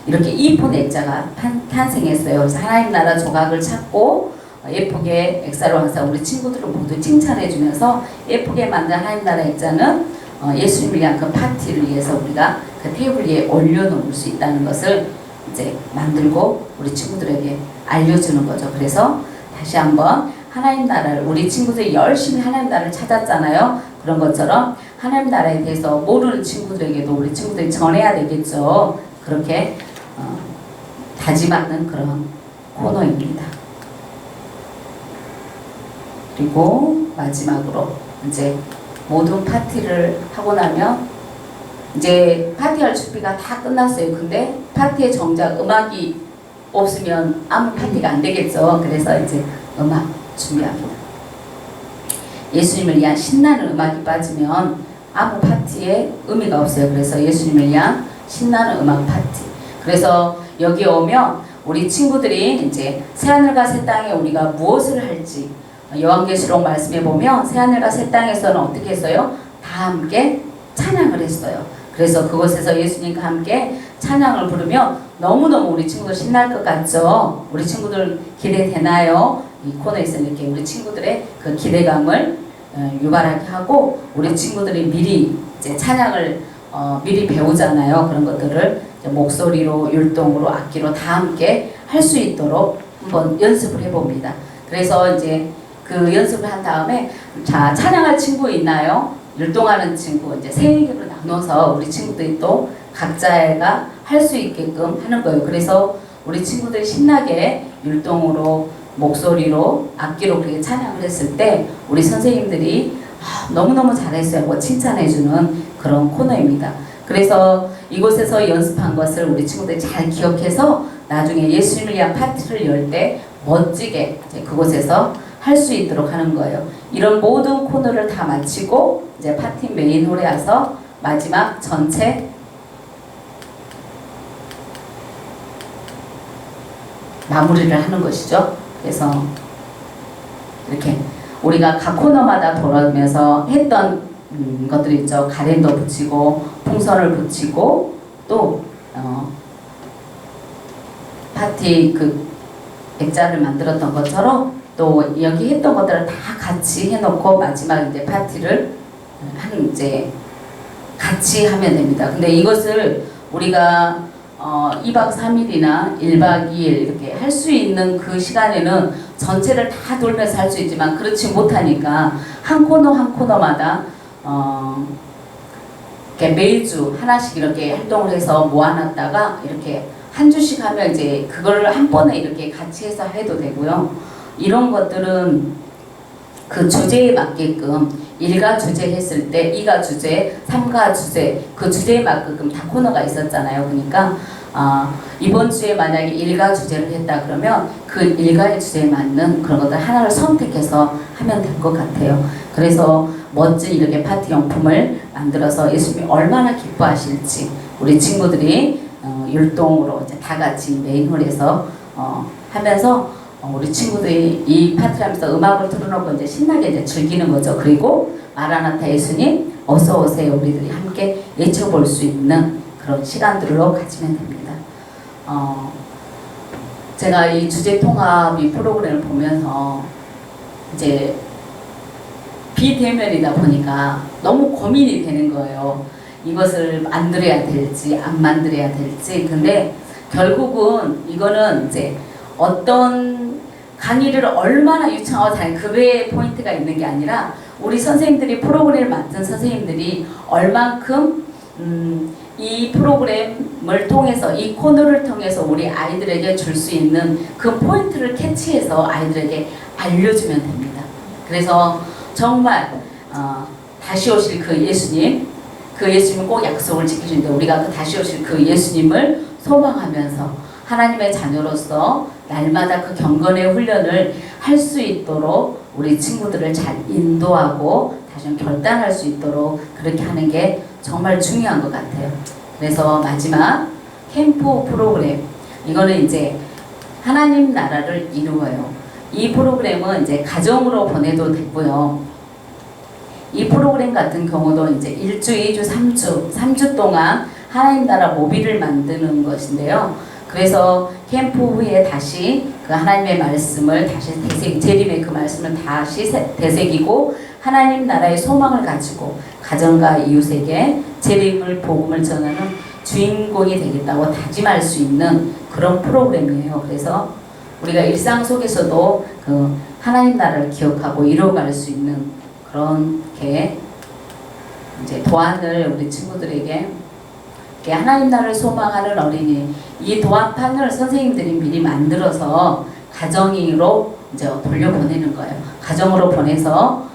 이렇게 이쁜 액자가 탄생했어요. 그래서 하나님 나라 조각을 찾고 예쁘게 액자로 항상 우리 친구들을 모두 칭찬해주면서 예쁘게 만든 하나님 나라 액자는 예수님을 위한 그 파티를 위해서 우리가 그 테이블 위에 올려놓을 수 있다는 것을 이제 만들고 우리 친구들에게 알려주는 거죠. 그래서 다시 한번 하나님 나라를 우리 친구들이 열심히 하나님 나라를 찾았잖아요. 그런 것처럼 하나님 나라에 대해서 모르는 친구들에게도 우리 친구들이 전해야 되겠죠. 그렇게 다짐하는 그런 코너입니다. 그리고 마지막으로 이제 모든 파티를 하고 나면 이제 파티할 준비가 다 끝났어요. 근데 파티에 정작 음악이 없으면 아무 파티가 안 되겠죠. 그래서 이제 음악 준비합니다. 예수님을 위한 신나는 음악이 빠지면 아무 파티에 의미가 없어요. 그래서 예수님을 위한 신나는 음악 파티. 그래서 여기 오면 우리 친구들이 이제 새하늘과 새 땅에 우리가 무엇을 할지 요한계시록 말씀에 보면 새하늘과 새 땅에서는 어떻게 했어요? 다 함께 찬양을 했어요. 그래서 그곳에서 예수님과 함께 찬양을 부르면 너무너무 우리 친구들 신날 것 같죠? 우리 친구들 기대되나요? 이 코너에서 이렇게 우리 친구들의 그 기대감을 유발하게 하고 우리 친구들이 미리 이제 찬양을 미리 배우잖아요. 그런 것들을 목소리로, 율동으로, 악기로 다 함께 할 수 있도록 한번 연습을 해봅니다. 그래서 이제 그 연습을 한 다음에 자, 찬양할 친구 있나요? 율동하는 친구 이제 세 개로 나눠서 우리 친구들이 또 각자가 할 수 있게끔 하는 거예요. 그래서 우리 친구들이 신나게 율동으로, 목소리로, 악기로 그렇게 찬양을 했을 때 우리 선생님들이 너무너무 잘했어요. 뭐 칭찬해주는 그런 코너입니다. 그래서 이곳에서 연습한 것을 우리 친구들이 잘 기억해서 나중에 예수님을 위한 파티를 열 때 멋지게 이제 그곳에서 할 수 있도록 하는 거예요. 이런 모든 코너를 다 마치고 이제 파티 메인 홀에 와서 마지막 전체 마무리를 하는 것이죠. 그래서 이렇게 우리가 각 코너마다 돌아오면서 했던 것들이 있죠. 가랜더 붙이고 풍선을 붙이고 또 파티 그 액자를 만들었던 것처럼 또 여기 했던 것들을 다 같이 해놓고 마지막 이제 파티를 이제 같이 하면 됩니다. 근데 이것을 우리가 2박 3일이나 1박 2일 이렇게 할 수 있는 그 시간에는 전체를 다 돌면서 할 수 있지만 그렇지 못하니까 한 코너 한 코너마다 이렇게 매주 하나씩 이렇게 활동을 해서 모아놨다가 이렇게 한 주씩 하면 이제 그걸 한 번에 이렇게 같이 해서 해도 되고요. 이런 것들은 그 주제에 맞게끔 1가 주제 했을 때 2가 주제, 3가 주제, 그 주제에 맞게끔 다 코너가 있었잖아요. 그러니까 이번 주에 만약에 1가 주제를 했다 그러면 그 1가의 주제에 맞는 그런 것들 하나를 선택해서 하면 될 것 같아요. 그래서 멋진 이렇게 파티 용품을 만들어서 예수님이 얼마나 기뻐하실지 우리 친구들이 율동으로 이제 다 같이 메인홀에서 하면서 우리 친구들이 이 파티를 하면서 음악을 틀어놓고 이제 신나게 이제 즐기는 거죠. 그리고 마라나타 예수님 어서 오세요 우리들이 함께 외쳐볼 수 있는 그런 시간들로 가지면 됩니다. 제가 이 주제 통합 이 프로그램을 보면서 이제 비대면이다 보니까 너무 고민이 되는 거예요. 이것을 만들어야 될지 안 만들어야 될지. 근데 결국은 이거는 이제 어떤 강의를 얼마나 유창하고 잘 그게 포인트가 있는 게 아니라 우리 선생님들이 프로그램을 만든 선생님들이 얼만큼 이 프로그램을 통해서 이 코너를 통해서 우리 아이들에게 줄 수 있는 그 포인트를 캐치해서 아이들에게 알려주면 됩니다. 그래서 정말 다시 오실 그 예수님, 그 예수님은 꼭 약속을 지키시는데 우리가 그 다시 오실 그 예수님을 소망하면서 하나님의 자녀로서 날마다 그 경건의 훈련을 할 수 있도록 우리 친구들을 잘 인도하고 다시 한번 결단할 수 있도록 그렇게 하는 게 정말 중요한 것 같아요. 그래서 마지막 캠프 프로그램, 이거는 이제 하나님 나라를 이루어요. 이 프로그램은 이제 가정으로 보내도 되고요. 이 프로그램 같은 경우도 이제 1주, 2주, 3주 동안 하나님 나라 모빌을 만드는 것인데요. 그래서 캠프 후에 다시 그 하나님의 말씀을 다시 재림의 그 말씀을 다시 되새기고 하나님 나라의 소망을 가지고 가정과 이웃에게 재림을 복음을 전하는 주인공이 되겠다고 다짐할 수 있는 그런 프로그램이에요. 그래서 우리가 일상 속에서도 그 하나님 나라를 기억하고 이루어갈 수 있는 그렇게 이제 도안을 우리 친구들에게 하나님 나라를 소망하는 어린이, 이 도안판을 선생님들이 미리 만들어서 가정으로 이제 돌려보내는 거예요. 가정으로 보내서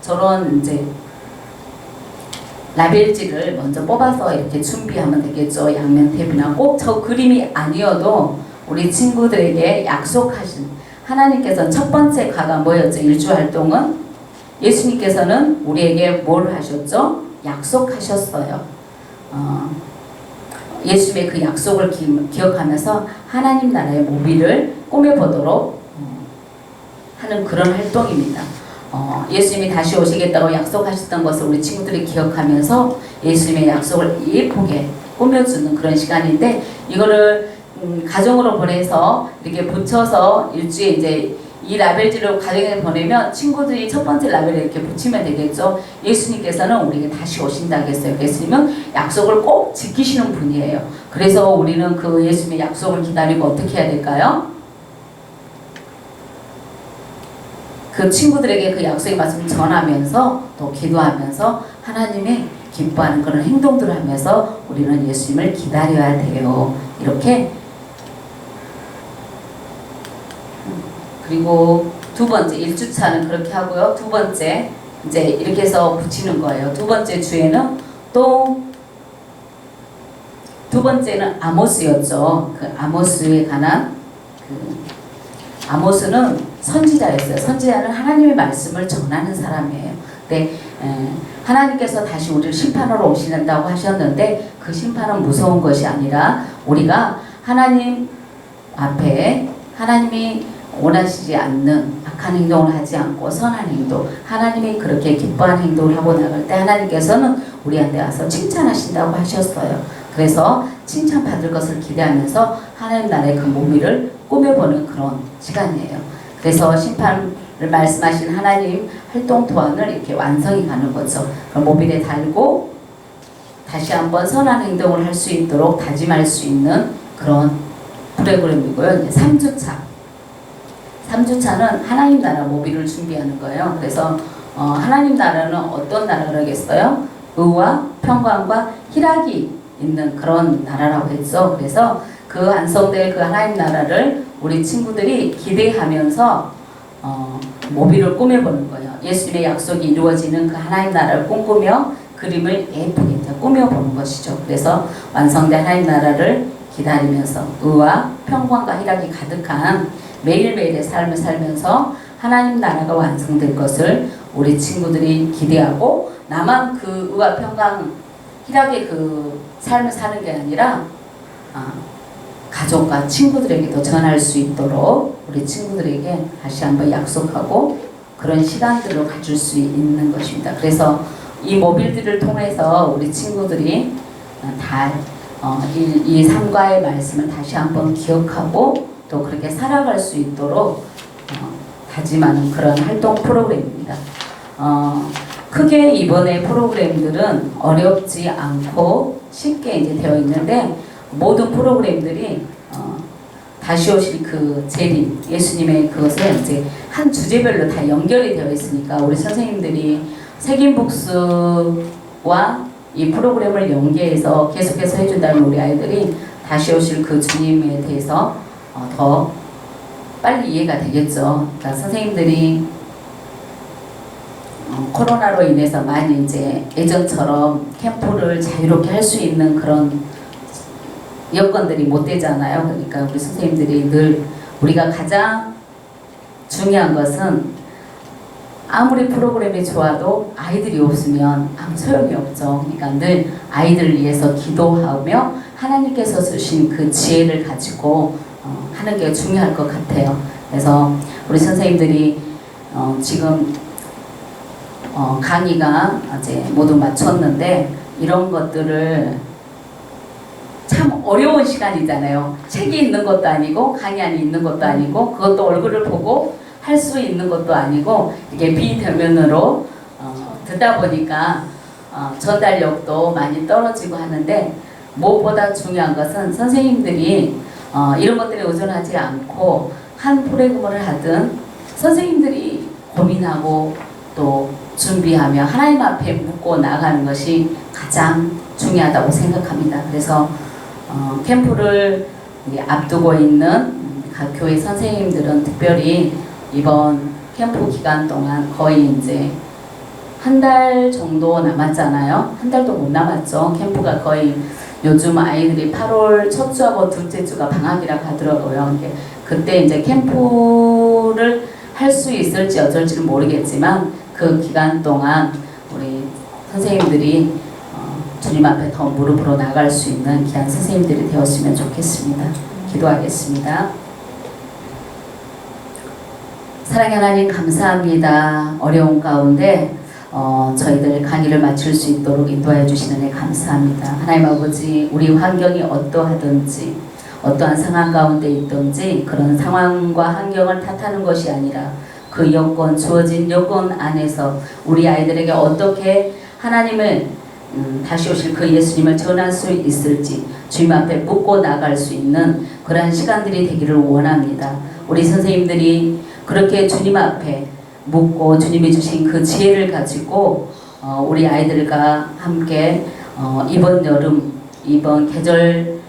저런 이제 라벨지를 먼저 뽑아서 이렇게 준비하면 되겠죠. 양면 탭이나 꼭 저 그림이 아니어도 우리 친구들에게 약속하신 하나님께서 첫 번째 과가 뭐였죠? 일주 활동은 예수님께서는 우리에게 뭘 하셨죠? 약속하셨어요. 예수님의 그 약속을 기억하면서 하나님 나라의 모비를 꾸며보도록 하는 그런 활동입니다. 예수님이 다시 오시겠다고 약속하셨던 것을 우리 친구들이 기억하면서 예수님의 약속을 예쁘게 꾸며주는 그런 시간인데, 이거를 가정으로 보내서 이렇게 붙여서 일주에 이제 이 라벨지를 가정에 보내면 친구들이 첫 번째 라벨을 이렇게 붙이면 되겠죠. 예수님께서는 우리에게 다시 오신다고 했어요. 예수님은 약속을 꼭 지키시는 분이에요. 그래서 우리는 그 예수님의 약속을 기다리고 어떻게 해야 될까요? 그 친구들에게 그 약속의 말씀을 전하면서 또 기도하면서 하나님의 기뻐하는 그런 행동들을 하면서 우리는 예수님을 기다려야 돼요. 이렇게. 그리고 두 번째 1주차는 그렇게 하고요. 두 번째 이제 이렇게 해서 붙이는 거예요. 두 번째 주에는 또 두 번째는 아모스였죠. 그 아모스에 관한 아모스는 선지자였어요. 선지자는 하나님의 말씀을 전하는 사람이에요. 근데 하나님께서 다시 우리를 심판하러 오신다고 하셨는데 그 심판은 무서운 것이 아니라 우리가 하나님 앞에 하나님이 원하시지 않는 악한 행동을 하지 않고 선한 행동, 하나님이 그렇게 기뻐하는 행동을 하고 나갈 때 하나님께서는 우리한테 와서 칭찬하신다고 하셨어요. 그래서 칭찬받을 것을 기대하면서 하나님 나라의 그 모미를 꾸며보는 그런 시간이에요. 그래서 심판을 말씀하신 하나님 활동 도안을 이렇게 완성해 가는 거죠. 그럼 모빌에 달고 다시 한번 선한 행동을 할 수 있도록 다짐할 수 있는 그런 프로그램이고요. 3주차. 3주차는 하나님 나라 모빌을 준비하는 거예요. 그래서 하나님 나라는 어떤 나라라겠어요? 의와 평강과 희락이 있는 그런 나라라고 했죠. 그래서 그 완성될 그 하나님 나라를 우리 친구들이 기대하면서 모빌을 꾸며보는 거예요. 예수님의 약속이 이루어지는 그 하나님 나라를 꿈꾸며 그림을 예쁘게 꾸며보는 것이죠. 그래서 완성된 하나님 나라를 기다리면서 의와 평강과 희락이 가득한 매일매일의 삶을 살면서 하나님 나라가 완성될 것을 우리 친구들이 기대하고, 나만 그 의와 평강 희락의 그 삶을 사는 게 아니라 가족과 친구들에게도 전할 수 있도록 우리 친구들에게 다시 한번 약속하고 그런 시간들을 가질 수 있는 것입니다. 그래서 이 모빌들을 통해서 우리 친구들이 다 이 삶과의 말씀을 다시 한번 기억하고 또 그렇게 살아갈 수 있도록 다짐하는 그런 활동 프로그램입니다. 크게 이번에 프로그램들은 어렵지 않고 쉽게 이제 되어 있는데, 모든 프로그램들이 다시 오실 그 재림, 예수님의 그것을 이제 한 주제별로 다 연결이 되어 있으니까 우리 선생님들이 책임복수와 이 프로그램을 연계해서 계속해서 해준다면 우리 아이들이 다시 오실 그 주님에 대해서 더 빨리 이해가 되겠죠. 그러니까 선생님들이 코로나로 인해서 많이 이제 예전처럼 캠프를 자유롭게 할 수 있는 그런 여건들이 못 되잖아요. 그러니까 우리 선생님들이 늘 우리가 가장 중요한 것은 아무리 프로그램이 좋아도 아이들이 없으면 아무 소용이 없죠. 그러니까 늘 아이들을 위해서 기도하며 하나님께서 주신 그 지혜를 가지고 하는 게 중요할 것 같아요. 그래서 우리 선생님들이 지금 강의가 이제 모두 마쳤는데 이런 것들을 참 어려운 시간이잖아요. 책이 있는 것도 아니고 강의안이 있는 것도 아니고 그것도 얼굴을 보고 할 수 있는 것도 아니고 이게 비대면으로 듣다 보니까 전달력도 많이 떨어지고 하는데 무엇보다 중요한 것은 선생님들이 이런 것들에 의존하지 않고 한 프로그램을 하든 선생님들이 고민하고 또 준비하며 하나님 앞에 묻고 나가는 것이 가장 중요하다고 생각합니다. 그래서 캠프를 앞두고 있는 각 교회 선생님들은 특별히 이번 캠프 기간 동안 거의 이제 한 달 정도 남았잖아요. 한 달도 못 남았죠. 캠프가 거의 요즘 아이들이 8월 첫 주하고 둘째 주가 방학이라고 하더라고요. 그때 이제 캠프를 할 수 있을지 어쩔지는 모르겠지만 그 기간 동안 우리 선생님들이 주님 앞에 더 무릎으로 나갈 수 있는 귀한 선생님들이 되었으면 좋겠습니다. 기도하겠습니다. 사랑의 하나님 감사합니다. 어려운 가운데 저희들 강의를 마칠 수 있도록 인도하여 주시는 애 감사합니다. 하나님 아버지 우리 환경이 어떠하든지 어떠한 상황 가운데 있든지 그런 상황과 환경을 탓하는 것이 아니라 그 여건 주어진 여건 안에서 우리 아이들에게 어떻게 하나님을 다시 오실 그 예수님을 전할 수 있을지 주님 앞에 묻고 나갈 수 있는 그러한 시간들이 되기를 원합니다. 우리 선생님들이 그렇게 주님 앞에 묻고 주님이 주신 그 지혜를 가지고 우리 아이들과 함께 이번 여름 이번 계절을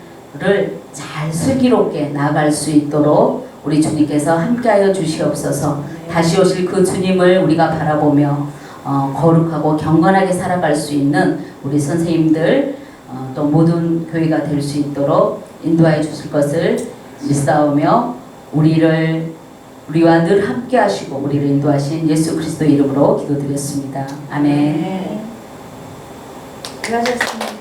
잘 슬기롭게 나아갈 수 있도록 우리 주님께서 함께하여 주시옵소서. 다시 오실 그 주님을 우리가 바라보며 거룩하고 경건하게 살아갈 수 있는 우리 선생님들 또 모든 교회가 될 수 있도록 인도하여 주실 것을 믿사오며 우리와 늘 함께 하시고 우리를 인도하신 예수 그리스도 이름으로 기도드렸습니다. 아멘. 수고하셨습니다.